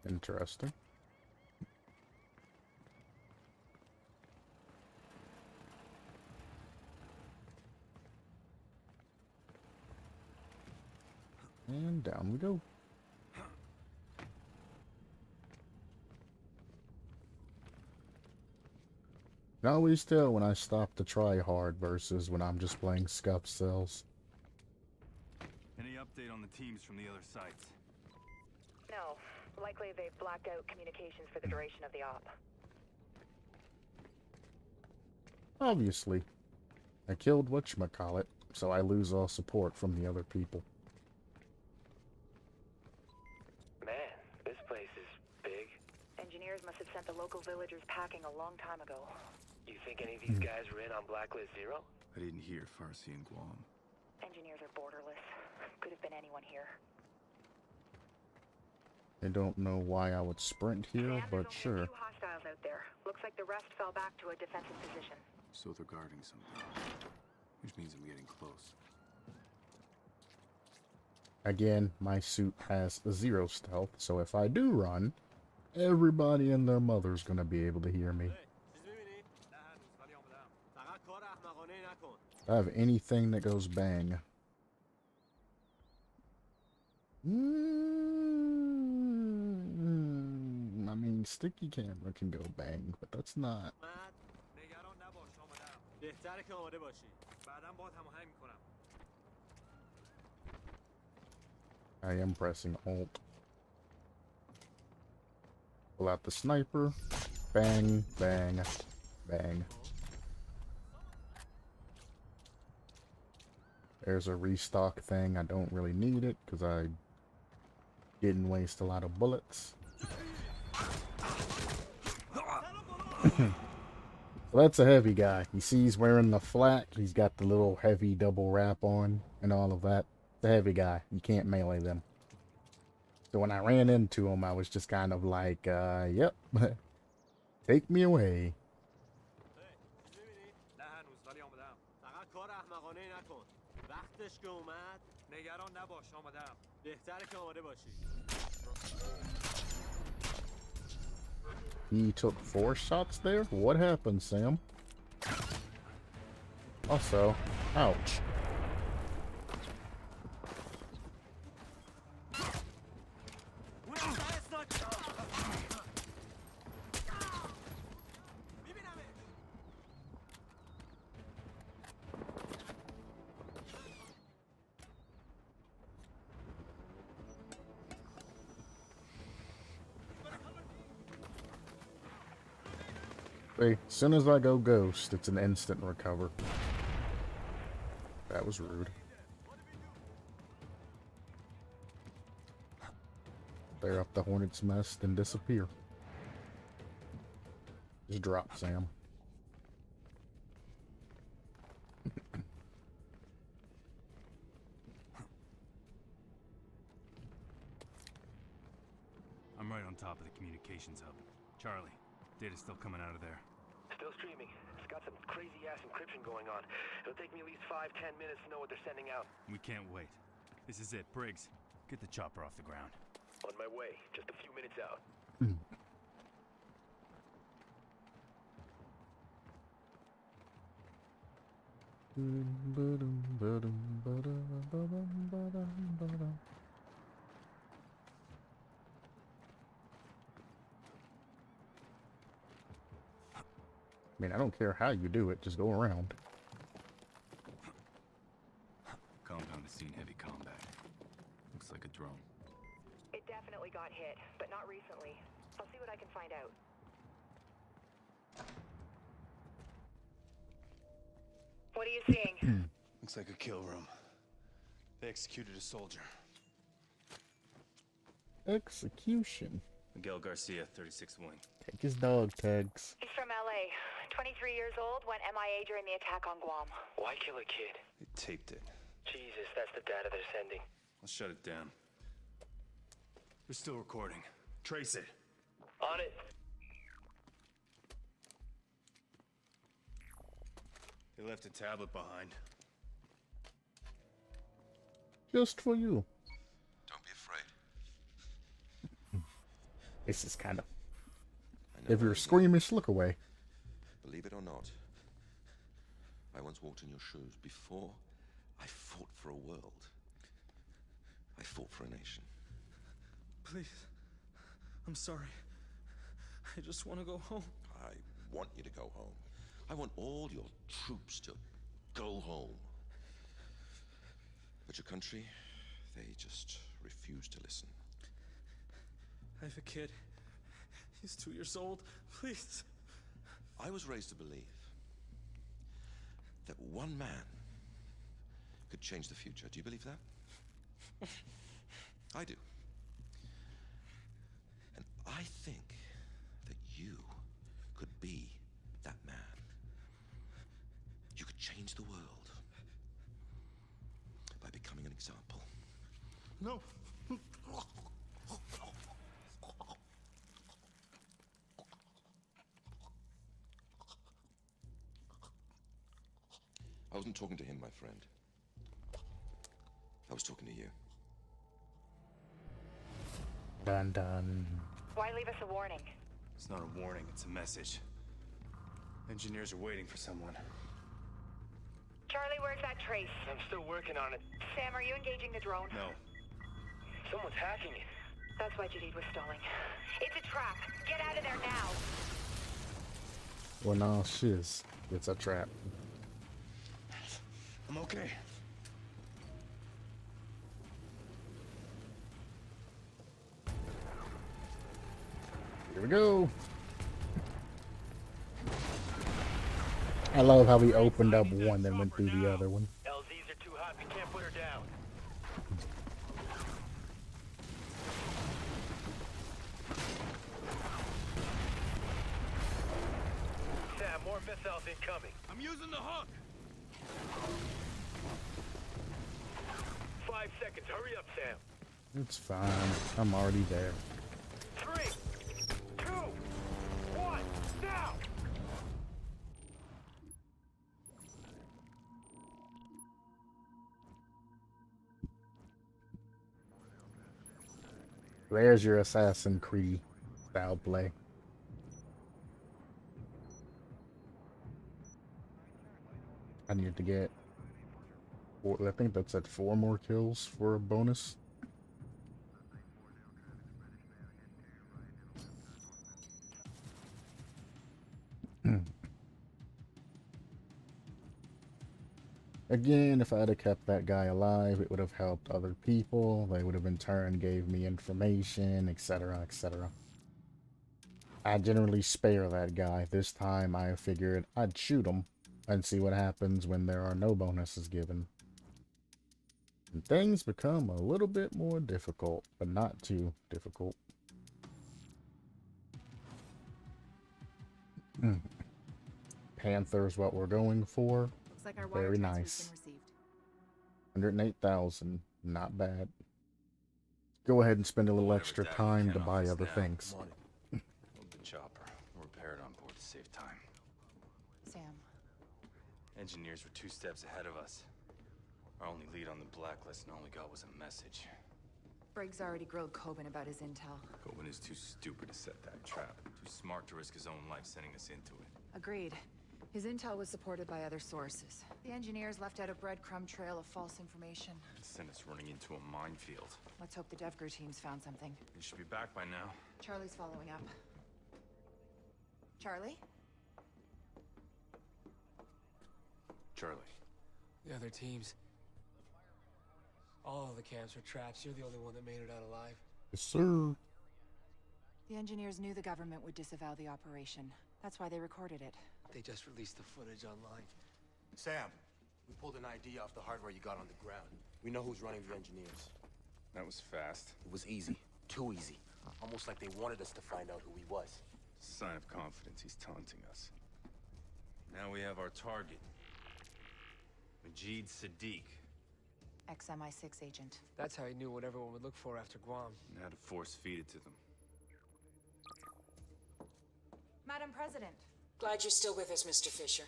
Interesting. And down we go. Can always tell when I stop to try hard versus when I'm just playing scuff cells. Any update on the teams from the other sites? No. Likely they've blacked out communications for the duration of the op. Obviously. I killed whatchamacallit, so I lose all support from the other people. Man, this place is big. Engineers must have sent the local villagers packing a long time ago. You think any of these guys were in on Blacklist 0? I didn't hear Farsi and Guam. Engineers are borderless. Could have been anyone here. I don't know why I would sprint here, Sam, but there's sure. only a few hostiles out there. Looks like the rest fell back to a defensive position. So they're guarding something. Which means I'm getting close. Again, my suit has 0 stealth, so if I do run, everybody and their mother's gonna be able to hear me. I have anything that goes bang. I mean, sticky camera can go bang, but that's not. I am pressing Alt. Pull out the sniper. Bang, bang, bang. There's a restock thing. I don't really need it because I didn't waste a lot of bullets. So that's a heavy guy. You see he's wearing the flak. He's got the little heavy double wrap on and all of that. It's a heavy guy. You can't melee them. So when I ran into him, I was just kind of like, yep. Take me away. نه هنوز ولی آمدم. فقط کار احمقانه نکن. وقتش که اومد نگران نباش آمدم. بهتره که آماده باشی. He took 4 shots there? What happened, Sam? Also, ouch. See, as soon as I go ghost, it's an instant recover. That was rude. Clear up the Hornet's nest and disappear. Just drop, Sam. I'm right on top of the communications hub. Charlie, data's still coming out of there. Still streaming. It's got some crazy-ass encryption going on. It'll take me at least 5-10 minutes to know what they're sending out. We can't wait. This is it, Briggs. Get the chopper off the ground. On my way. Just a few minutes out. I mean, I don't care how you do it, just go around. Compound has seen heavy combat. Looks like a drone. It definitely got hit, but not recently. I'll see what I can find out. What are you seeing? Looks like a kill room. They executed a soldier. Execution. Miguel Garcia, 36th Wing. Take his dog tags. He's from LA. 23 years old, went MIA during the attack on Guam. Why kill a kid? They taped it. Jesus, that's the data they're sending. I'll shut it down. They're still recording. Trace it. On it. They left a tablet behind. Just for you. Don't be afraid. This is kind of... I know If you're what it is. squeamish, look away. Believe it or not, I once walked in your shoes. Before I fought for a world, I fought for a nation. Please. I'm sorry. I just want to go home. I want you to go home. I want all your troops to go home. But your country, they just refuse to listen. I have a kid. He's 2 years old. Please. I was raised to believe that one man could change the future. Do you believe that? I do. And I think that you could be that man. You could change the world by becoming an example. No. I wasn't talking to him, my friend. I was talking to you. Dun dun. Why leave us a warning? It's not a warning, it's a message. Engineers are waiting for someone. Charlie, where's that trace? I'm still working on it. Sam, are you engaging the drone? No. Someone's hacking it. That's why Jadid was stalling. It's a trap. Get out of there now. Well, no, shiz. It's a trap. I'm okay. Here we go. I love how he opened up one, then went through the other one. LZs are too hot. We can't put her down. Sam, more missiles incoming. I'm using the hook! 5 seconds. Hurry up, Sam. It's fine. I'm already there. 3, 2, 1. There's your Assassin's Creed style play. I need to get, I think that's at 4 more kills for a bonus. Again, if I had kept that guy alive, it would have helped other people. They would have in turn gave me information, etc., etc. I generally spare that guy. This time I figured I'd shoot him and see what happens when there are no bonuses given. And things become a little bit more difficult, but not too difficult. Panther's what we're going for. Looks like our Very nice. 108,000, not bad. Go ahead and spend a little extra time to buy other things. Move the chopper. Repair it on board to save time. Sam. Engineers were 2 steps ahead of us. Our only lead on the blacklist and all we got was a message. Briggs already grilled Coben about his intel. Coben is too stupid to set that trap. Too smart to risk his own life sending us into it. Agreed. His intel was supported by other sources. The engineers left out a breadcrumb trail of false information. Sent us running into a minefield. Let's hope the DevGru teams found something. They should be back by now. Charlie's following up. Charlie? Charlie. The other teams. All of the camps were traps. You're the only one that made it out alive. Yes, sir. The engineers knew the government would disavow the operation. That's why they recorded it. They just released the footage online. Sam, we pulled an ID off the hardware you got on the ground. We know who's running the engineers. That was fast. It was easy. Too easy. Almost like they wanted us to find out who he was. Sign of confidence. He's taunting us. Now we have our target. Majid Sadiq. Ex-MI6 agent. That's how he knew what everyone would look for after Guam. And how to force feed it to them. Madam President. Glad you're still with us, Mr. Fisher.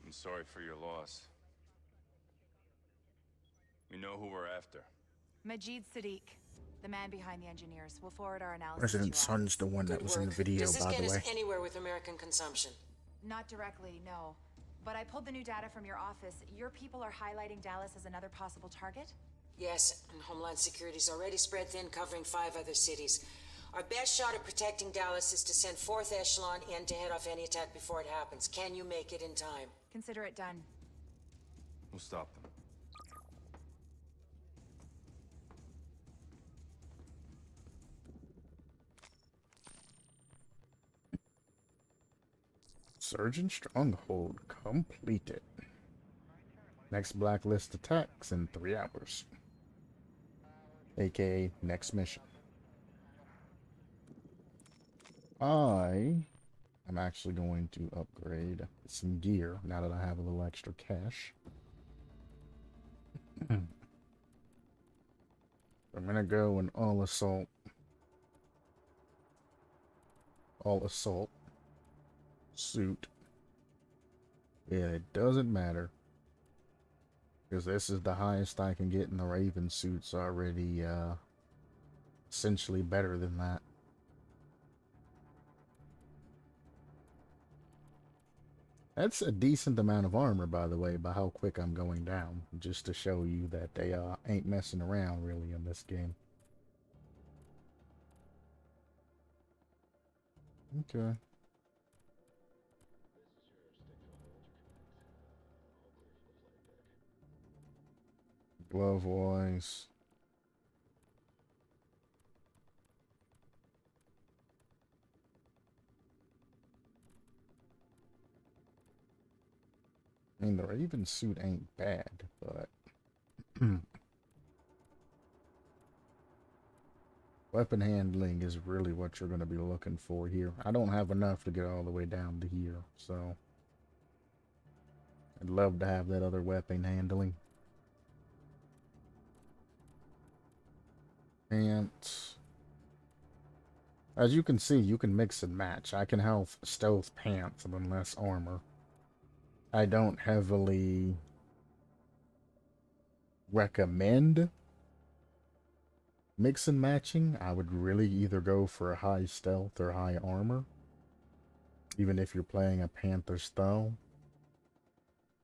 I'm sorry for your loss. We know who we're after. Majid Sadiq, the man behind the engineers. We'll forward our analysis President to your office. Sun's the one that was in the video, Does this by get the us way. anywhere with American consumption? Not directly, no. But I pulled the new data from your office. Your people are highlighting Dallas as another possible target? Yes, and Homeland Security's already spread thin, covering 5 other cities. Our best shot at protecting Dallas is to send 4th Echelon in to head off any attack before it happens. Can you make it in time? Consider it done. We'll stop them. Surgeon Stronghold completed. Next Blacklist attacks in 3 hours. AKA next mission. I am actually going to upgrade some gear now that I have a little extra cash. I'm gonna go in all assault suit. Yeah, it doesn't matter, because this is the highest I can get, and the Raven suit's already essentially better than that. That's a decent amount of armor, by the way, by how quick I'm going down, just to show you that they ain't messing around really in this game. Okay. Glove wise. I mean, the Raven suit ain't bad, but weapon handling is really what you're going to be looking for here. I don't have enough to get all the way down to here, so I'd love to have that other weapon handling. And as you can see, you can mix and match. I can have stealth pants and less armor. I don't heavily recommend Mix and matching, I would really either go for a high stealth or high armor. Even if you're playing a Panther style.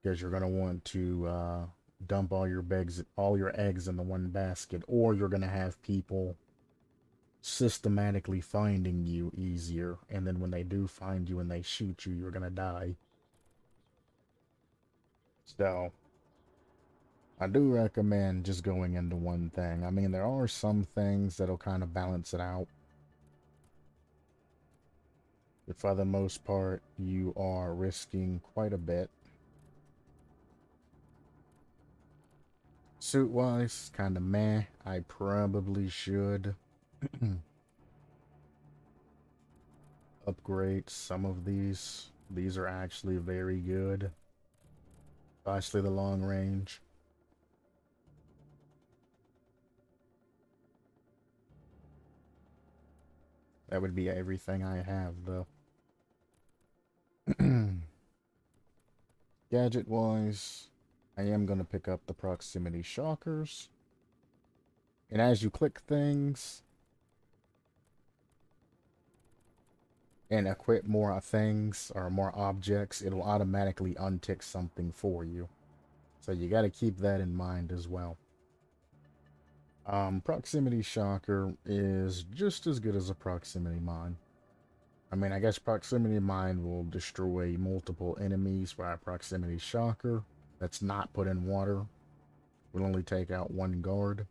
Because you're going to want to dump all your eggs in the one basket. Or you're going to have people systematically finding you easier. And then when they do find you and they shoot you, you're going to die. So, I do recommend just going into one thing. I mean, there are some things that'll kind of balance it out. But for the most part, you are risking quite a bit. Suit-wise, kind of meh. I probably should upgrade some of these. These are actually very good. Especially the long range. That would be everything I have, though. Gadget-wise, I am going to pick up the proximity shockers. And as you click things and equip more things or more objects, it'll automatically untick something for you. So you got to keep that in mind as well. Proximity shocker is just as good as a proximity mine. I mean, I guess proximity mine will destroy multiple enemies, while proximity shocker that's not put in water will only take out one guard.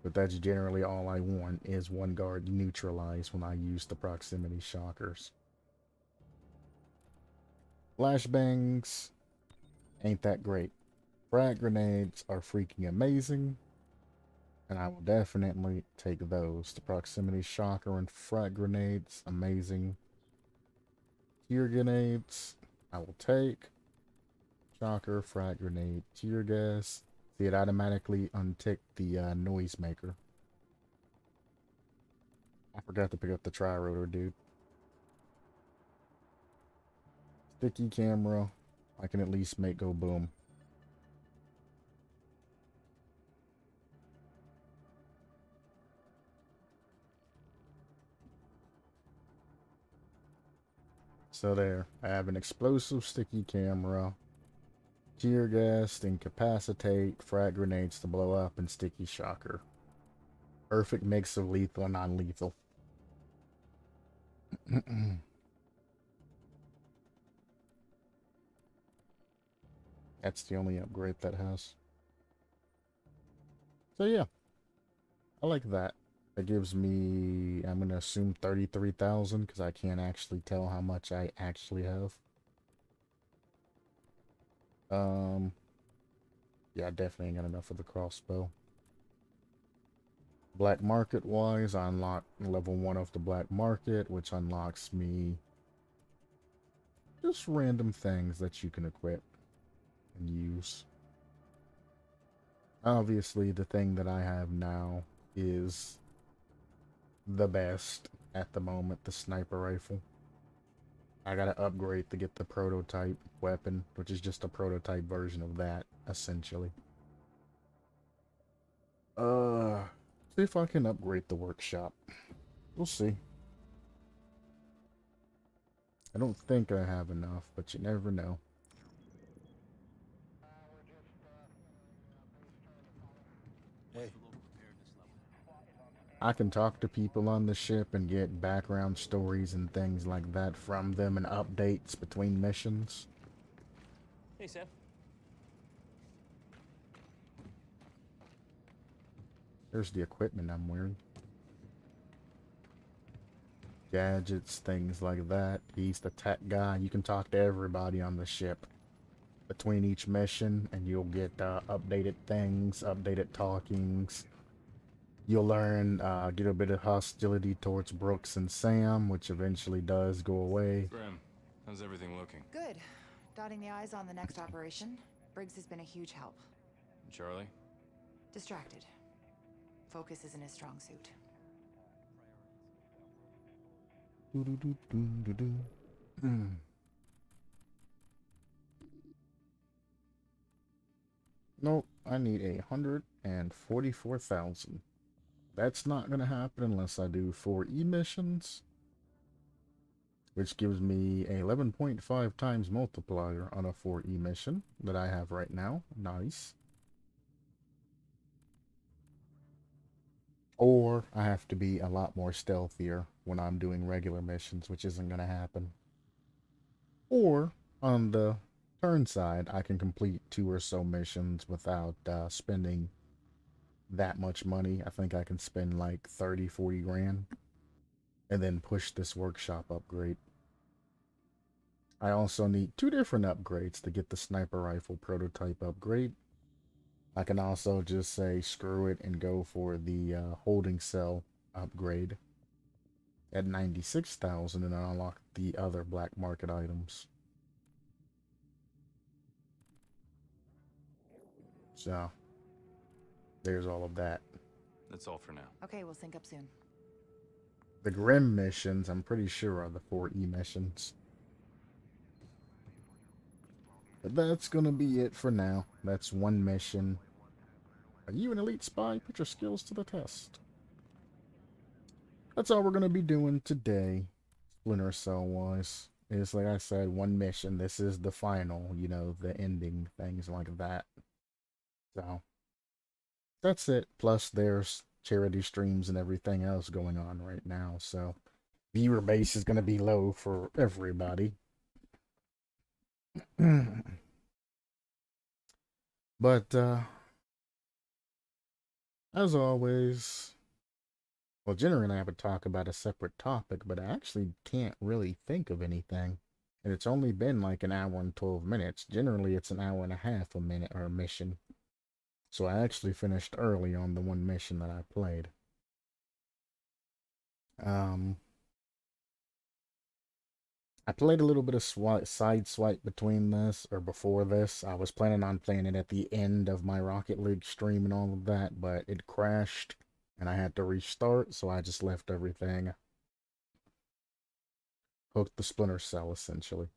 But that's generally all I want, is one guard neutralized when I use the proximity shockers. Flashbangs ain't that great. Frag grenades are freaking amazing, and I will definitely take those. The proximity shocker and frag grenades, amazing. Tear grenades, I will take. Shocker, frag grenade, tear gas. See, it automatically unticked the noisemaker. I forgot to pick up the tri-rotor, dude. Sticky camera, I can at least make go boom. So there, I have an explosive sticky camera, tear gas to incapacitate, frag grenades to blow up, and sticky shocker. Perfect mix of lethal and non-lethal. That's the only upgrade that has. So yeah, I like that. That gives me, I'm gonna assume 33,000 because I can't actually tell how much I actually have. Yeah, I definitely ain't got enough for the crossbow. Black market wise, I unlock level 1 of the black market, which unlocks me just random things that you can equip and use. Obviously, the thing that I have now is the best at the moment, the sniper rifle. I gotta upgrade to get the prototype weapon, which is just a prototype version of that, essentially. See if I can upgrade the workshop. We'll see. I don't think I have enough, but you never know. Hey. I can talk to people on the ship and get background stories and things like that from them and updates between missions. Hey, Sam. There's the equipment I'm wearing. Gadgets, things like that. He's the tech guy. You can talk to everybody on the ship between each mission, and you'll get updated things, updated talkings. You'll learn, get a bit of hostility towards Brooks and Sam, which eventually does go away. Graham, how's everything looking? Good. Dotting the I's on the next operation. Briggs has been a huge help. Charlie? Distracted. Focus isn't his strong suit. Nope, I need 144,000. That's not going to happen unless I do 4 missions, which gives me a 11.5 times multiplier on a 4 mission that I have right now. Nice. Or I have to be a lot more stealthier when I'm doing regular missions, which isn't going to happen. Or, on the turn side, I can complete 2 or so missions without spending that much money. I think I can spend like 30, 40 grand and then push this workshop upgrade. I also need 2 different upgrades to get the sniper rifle prototype upgrade. I can also just say screw it and go for the holding cell upgrade at 96,000 and unlock the other black market items. So, there's all of that. That's all for now. Okay, we'll sync up soon. The Grim missions, I'm pretty sure, are the 4 missions. But that's gonna be it for now. That's 1 mission. Are you an elite spy? Put your skills to the test. That's all we're gonna be doing today, Splinter Cell wise. It's like I said, 1 mission. This is the final, you know, the ending, things like that. So, that's it. Plus, there's charity streams and everything else going on right now. So, viewer base is gonna be low for everybody. But, as always, well, generally I would talk about a separate topic, but I actually can't really think of anything. And it's only been like an hour and 12 minutes. Generally, it's an hour and a half a minute or a mission. So I actually finished early on the 1 mission that I played. I played a little bit of side swipe between this, or before this. I was planning on playing it at the end of my Rocket League stream and all of that, but it crashed, and I had to restart, so I just left everything. Hooked the Splinter Cell, essentially.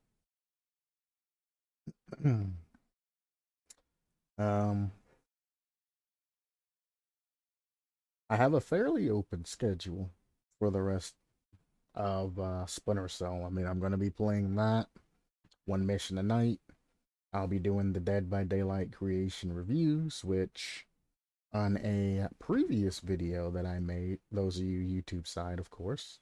I have a fairly open schedule for the rest of Splinter Cell. I mean, I'm going to be playing that 1 mission a night. I'll be doing the Dead by Daylight creation reviews, which on a previous video that I made, those of you YouTube side, of course.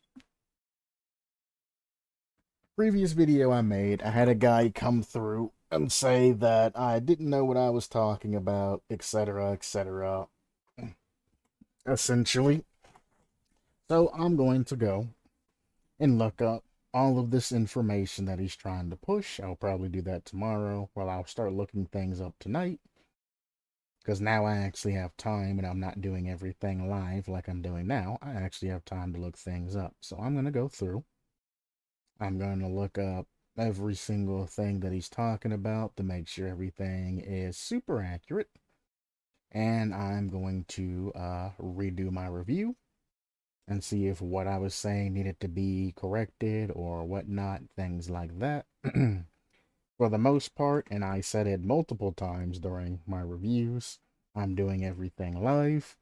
Previous video I made, I had a guy come through and say that I didn't know what I was talking about, etc., etc. Essentially. So I'm going to go and look up all of this information that he's trying to push. I'll probably do that tomorrow. Well, I'll start looking things up tonight, because now I actually have time and I'm not doing everything live like I'm doing now. I actually have time to look things up. So I'm going to go through. I'm going to look up every single thing that he's talking about to make sure everything is super accurate. And I'm going to redo my review and see if what I was saying needed to be corrected or whatnot, things like that. For the most part, and I said it multiple times during my reviews, I'm doing everything live.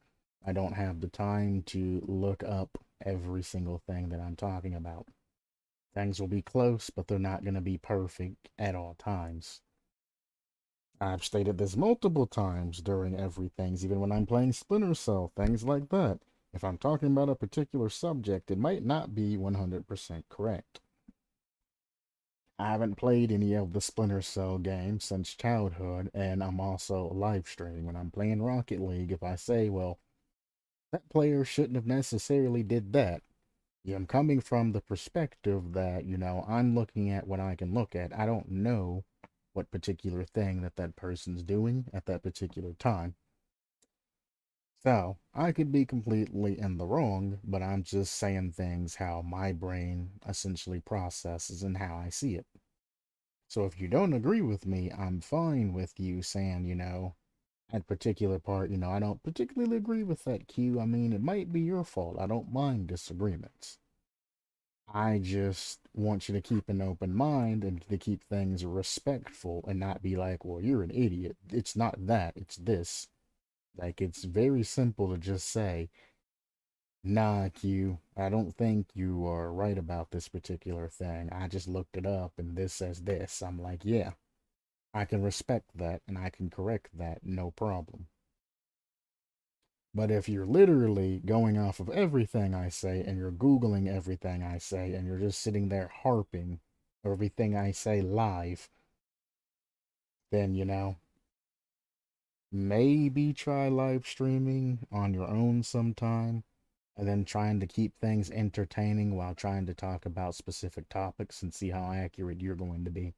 I don't have the time to look up every single thing that I'm talking about. Things will be close, but they're not going to be perfect at all times. I've stated this multiple times during everything, even when I'm playing Splinter Cell, things like that. If I'm talking about a particular subject, it might not be 100% correct. I haven't played any of the Splinter Cell games since childhood, and I'm also live streaming. When I'm playing Rocket League, if I say, well, that player shouldn't have necessarily did that, I'm coming from the perspective that, you know, I'm looking at what I can look at. I don't know what particular thing that person's doing at that particular time. So, I could be completely in the wrong, but I'm just saying things how my brain essentially processes and how I see it. So if you don't agree with me, I'm fine with you saying, you know, that particular part, you know, I don't particularly agree with that, Q. I mean, it might be your fault. I don't mind disagreements. I just want you to keep an open mind and to keep things respectful and not be like, well, you're an idiot. It's not that, it's this. Like, it's very simple to just say, Nah, Q, I don't think you are right about this particular thing. I just looked it up and this says this. I'm like, yeah, I can respect that and I can correct that, no problem. But if you're literally going off of everything I say and you're Googling everything I say and you're just sitting there harping everything I say live, then, maybe try live streaming on your own sometime and then trying to keep things entertaining while trying to talk about specific topics and see how accurate you're going to be.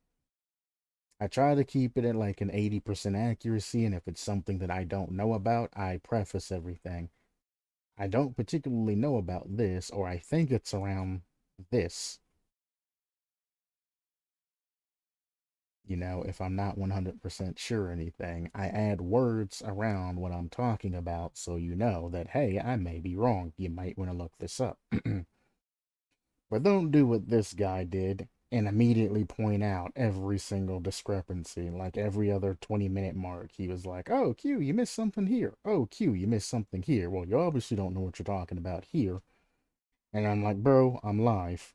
I try to keep it at like an 80% accuracy, and if it's something that I don't know about, I preface everything. I don't particularly know about this, or I think it's around this. If I'm not 100% sure or anything, I add words around what I'm talking about so you know that, hey, I may be wrong. You might want to look this up. But don't do what this guy did and immediately point out every single discrepancy. Like every other 20-minute mark, he was like, oh, Q, you missed something here. Oh, Q, you missed something here. Well, you obviously don't know what you're talking about here. And I'm like, bro, I'm live.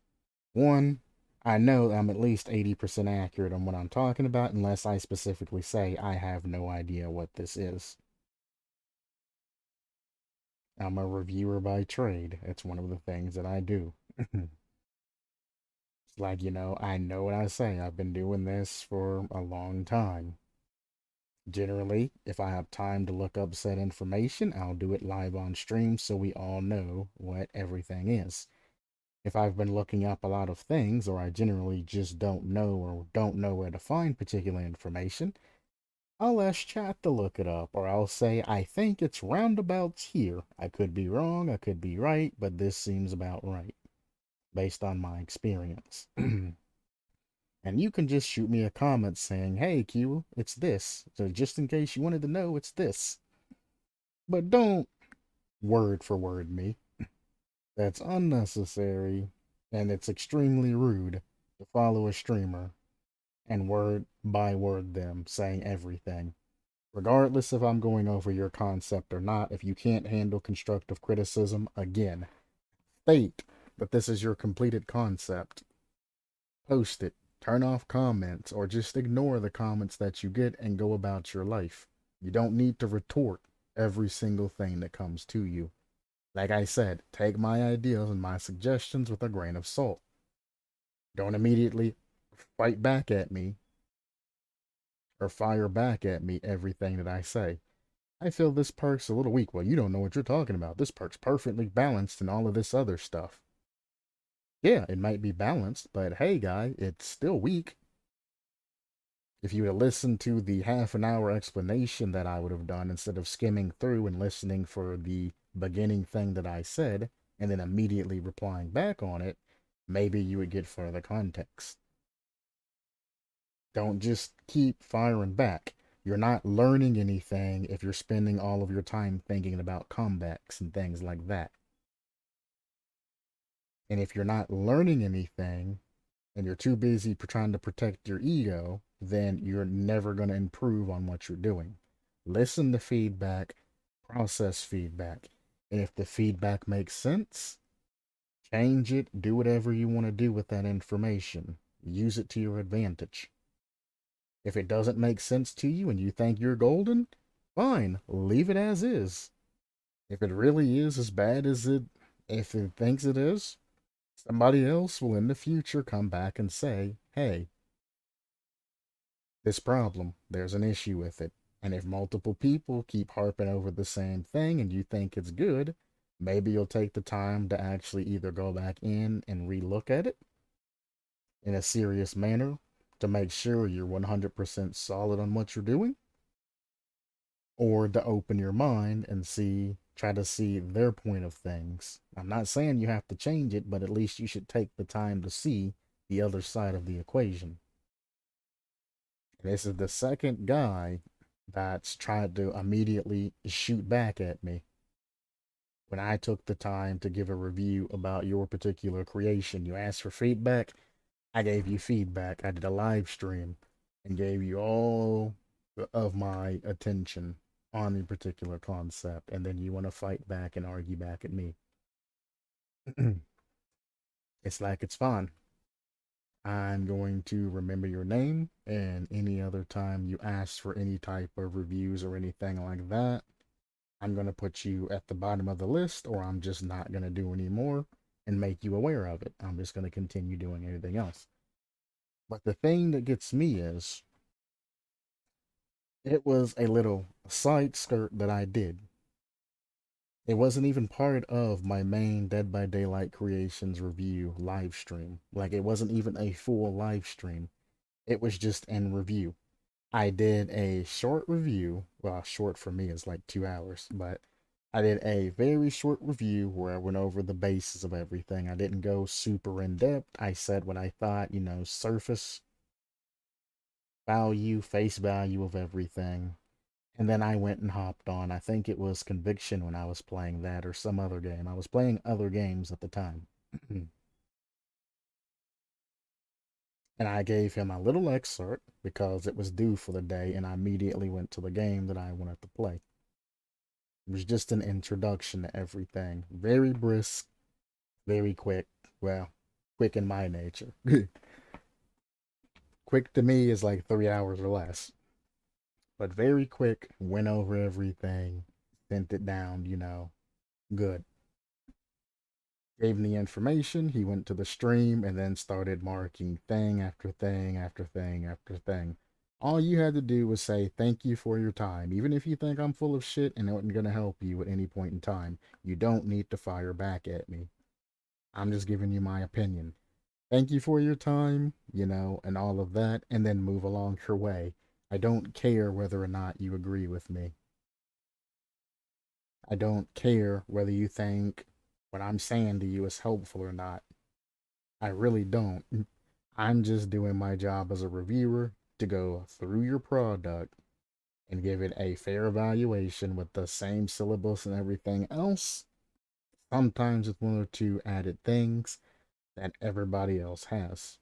One, I know I'm at least 80% accurate on what I'm talking about, unless I specifically say I have no idea what this is. I'm a reviewer by trade. It's one of the things that I do. It's like, I know what I say. I've been doing this for a long time. Generally, if I have time to look up said information, I'll do it live on stream so we all know what everything is. If I've been looking up a lot of things, or I generally just don't know or don't know where to find particular information, I'll ask chat to look it up, or I'll say, I think it's roundabouts here. I could be wrong, I could be right, but this seems about right, based on my experience. And you can just shoot me a comment saying, hey, Q, it's this. So just in case you wanted to know, it's this. But don't word for word me. That's unnecessary, and it's extremely rude to follow a streamer and word by word them saying everything. Regardless if I'm going over your concept or not, if you can't handle constructive criticism, again, state that this is your completed concept. Post it. Turn off comments, or just ignore the comments that you get and go about your life. You don't need to retort every single thing that comes to you. Like I said, take my ideas and my suggestions with a grain of salt. Don't immediately fight back at me or fire back at me everything that I say. I feel this perk's a little weak. Well, you don't know what you're talking about. This perk's perfectly balanced and all of this other stuff. Yeah, it might be balanced, but hey, guy, it's still weak. If you had listened to the half an hour explanation that I would have done instead of skimming through and listening for the beginning thing that I said and then immediately replying back on it, maybe you would get further context. Don't just keep firing back. You're not learning anything if you're spending all of your time thinking about comebacks and things like that. And if you're not learning anything and you're too busy trying to protect your ego, then you're never going to improve on what you're doing. Listen to feedback, process feedback. And if the feedback makes sense, change it, do whatever you want to do with that information. Use it to your advantage. If it doesn't make sense to you and you think you're golden, fine, leave it as is. If it really is as bad as if it thinks it is, somebody else will in the future come back and say, hey, this problem, there's an issue with it. And if multiple people keep harping over the same thing and you think it's good, maybe you'll take the time to actually either go back in and relook at it in a serious manner to make sure you're 100% solid on what you're doing, or to open your mind and try to see their point of things. I'm not saying you have to change it, but at least you should take the time to see the other side of the equation. This is the second guy that's tried to immediately shoot back at me when I took the time to give a review about your particular creation. You asked for feedback, I gave you feedback. I did a live stream and gave you all of my attention on the particular concept, and then you want to fight back and argue back at me. It's like it's fun. I'm going to remember your name, and any other time you ask for any type of reviews or anything like that, I'm going to put you at the bottom of the list, or I'm just not going to do any more and make you aware of it. I'm just going to continue doing everything else. But the thing that gets me is, it was a little side skirt that I did. It wasn't even part of my main Dead by Daylight Creations review live stream. Like, it wasn't even a full live stream. It was just in review. I did a short review. Well, short for me is like 2 hours, but I did a very short review where I went over the basis of everything. I didn't go super in depth. I said what I thought, surface value, face value of everything. And then I went and hopped on, I think it was Conviction when I was playing that, or some other game. I was playing other games at the time. And I gave him a little excerpt because it was due for the day, and I immediately went to the game that I wanted to play. It was just an introduction to everything. Very brisk, very quick. Well, quick in my nature. Quick to me is like 3 hours or less. But very quick, went over everything, sent it down, good. Gave him the information, he went to the stream, and then started marking thing after thing after thing after thing. All you had to do was say, thank you for your time. Even if you think I'm full of shit and it wasn't going to help you at any point in time, you don't need to fire back at me. I'm just giving you my opinion. Thank you for your time, and all of that, and then move along your way. I don't care whether or not you agree with me. I don't care whether you think what I'm saying to you is helpful or not. I really don't. I'm just doing my job as a reviewer to go through your product and give it a fair evaluation with the same syllabus and everything else. Sometimes with one or two added things that everybody else has.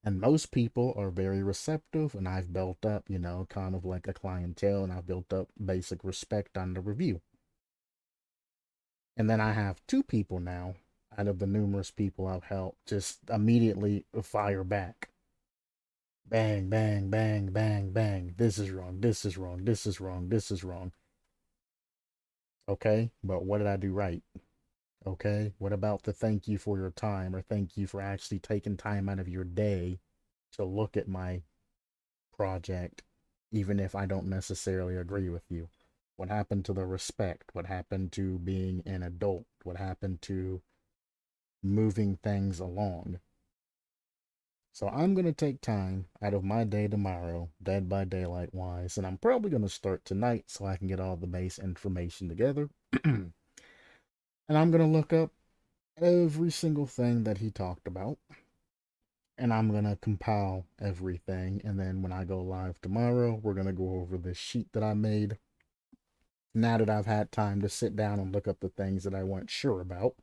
And most people are very receptive, and I've built up, kind of like a clientele, and I've built up basic respect on the review. And then I have 2 people now, out of the numerous people I've helped, just immediately fire back. Bang, bang, bang, bang, bang. This is wrong, this is wrong, this is wrong, this is wrong. Okay, but what did I do right? Okay, what about the thank you for your time, or thank you for actually taking time out of your day to look at my project, even if I don't necessarily agree with you? What happened to the respect? What happened to being an adult? What happened to moving things along? So I'm going to take time out of my day tomorrow, Dead by Daylight wise, and I'm probably going to start tonight so I can get all the base information together. And I'm going to look up every single thing that he talked about. And I'm going to compile everything. And then when I go live tomorrow, we're going to go over this sheet that I made. Now that I've had time to sit down and look up the things that I weren't sure about,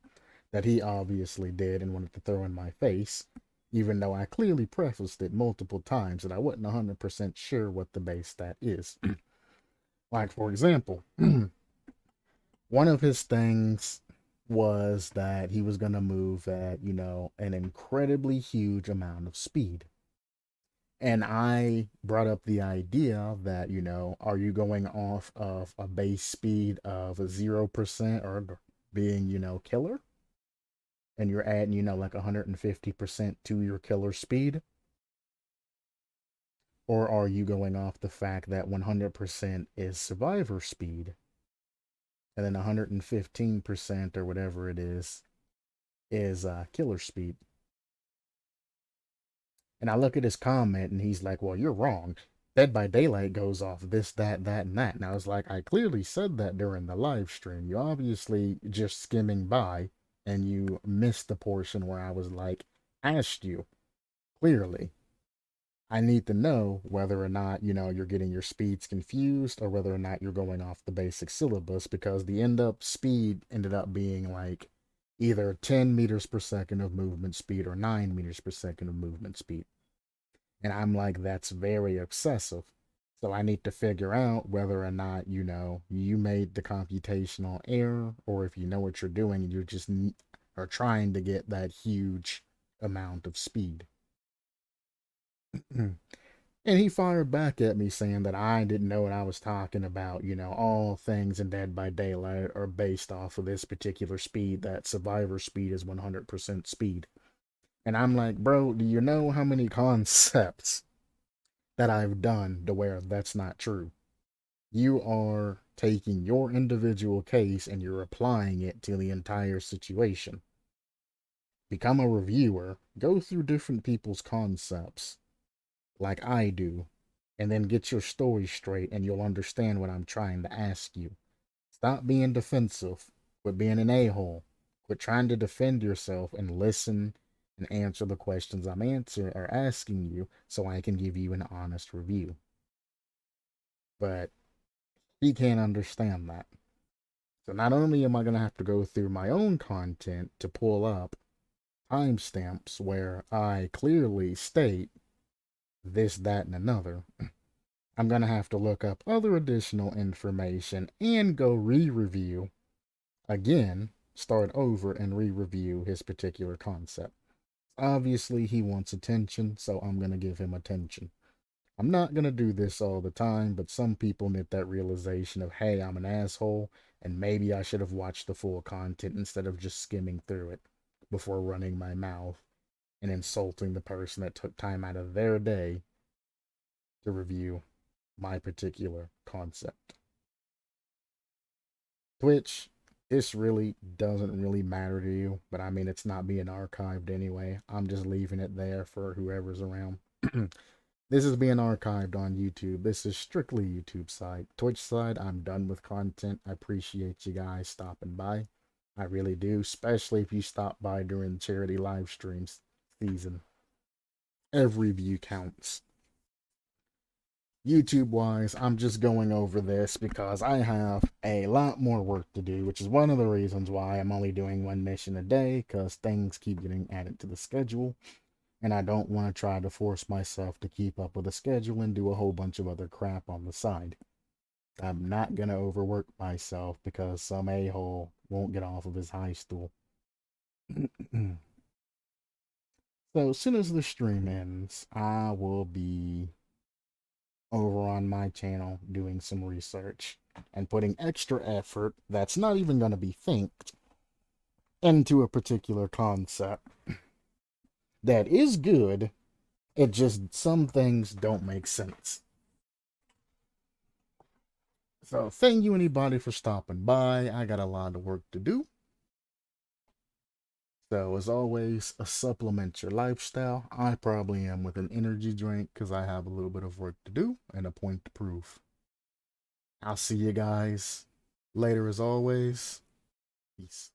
that he obviously did and wanted to throw in my face, even though I clearly prefaced it multiple times that I wasn't 100% sure what the base stat is. Like, for example, one of his things was that he was going to move at, an incredibly huge amount of speed. And I brought up the idea that, are you going off of a base speed of 0% or being, killer? And you're adding, like 150% to your killer speed? Or are you going off the fact that 100% is survivor speed? And then 115% or whatever it is killer speed. And I look at his comment and he's like, well, you're wrong. Dead by Daylight goes off this, that, and that. And I was like, I clearly said that during the live stream. You obviously just skimming by and you missed the portion where I was like, asked you clearly. I need to know whether or not, you're getting your speeds confused or whether or not you're going off the basic syllabus, because the speed ended up being like either 10 meters per second of movement speed or 9 meters per second of movement speed. And I'm like, that's very excessive. So I need to figure out whether or not, you made the computational error, or if you know what you're doing and you just are trying to get that huge amount of speed. And he fired back at me saying that I didn't know what I was talking about. All things in Dead by Daylight are based off of this particular speed, that survivor speed is 100% speed. And I'm like, bro, do you know how many concepts that I've done to where that's not true? You are taking your individual case and you're applying it to the entire situation. Become a reviewer, go through different people's concepts, like I do, and then get your story straight and you'll understand what I'm trying to ask you. Stop being defensive. Quit being an a-hole. Quit trying to defend yourself and listen and answer the questions I'm asking you so I can give you an honest review. But he can't understand that. So not only am I going to have to go through my own content to pull up timestamps where I clearly state this, that, and another, I'm going to have to look up other additional information and go re-review again, start over and re-review his particular concept. Obviously, he wants attention, so I'm going to give him attention. I'm not going to do this all the time, but some people need that realization of, hey, I'm an asshole, and maybe I should have watched the full content instead of just skimming through it before running my mouth and insulting the person that took time out of their day to review my particular concept. Twitch, this really doesn't really matter to you, but I mean, it's not being archived anyway. I'm just leaving it there for whoever's around. This is being archived on YouTube. This is strictly YouTube side. Twitch side, I'm done with content. I appreciate you guys stopping by. I really do, especially if you stop by during charity live streams season. Every view counts. YouTube-wise, I'm just going over this because I have a lot more work to do, which is one of the reasons why I'm only doing one mission a day, because things keep getting added to the schedule, and I don't want to try to force myself to keep up with the schedule and do a whole bunch of other crap on the side. I'm not going to overwork myself because some a-hole won't get off of his high stool. So, as soon as the stream ends, I will be over on my channel doing some research and putting extra effort that's not even going to be think into a particular concept that is good. It just, some things don't make sense. So thank you anybody for stopping by. I got a lot of work to do. So as always, supplement your lifestyle. I probably am with an energy drink because I have a little bit of work to do and a point to prove. I'll see you guys later as always. Peace.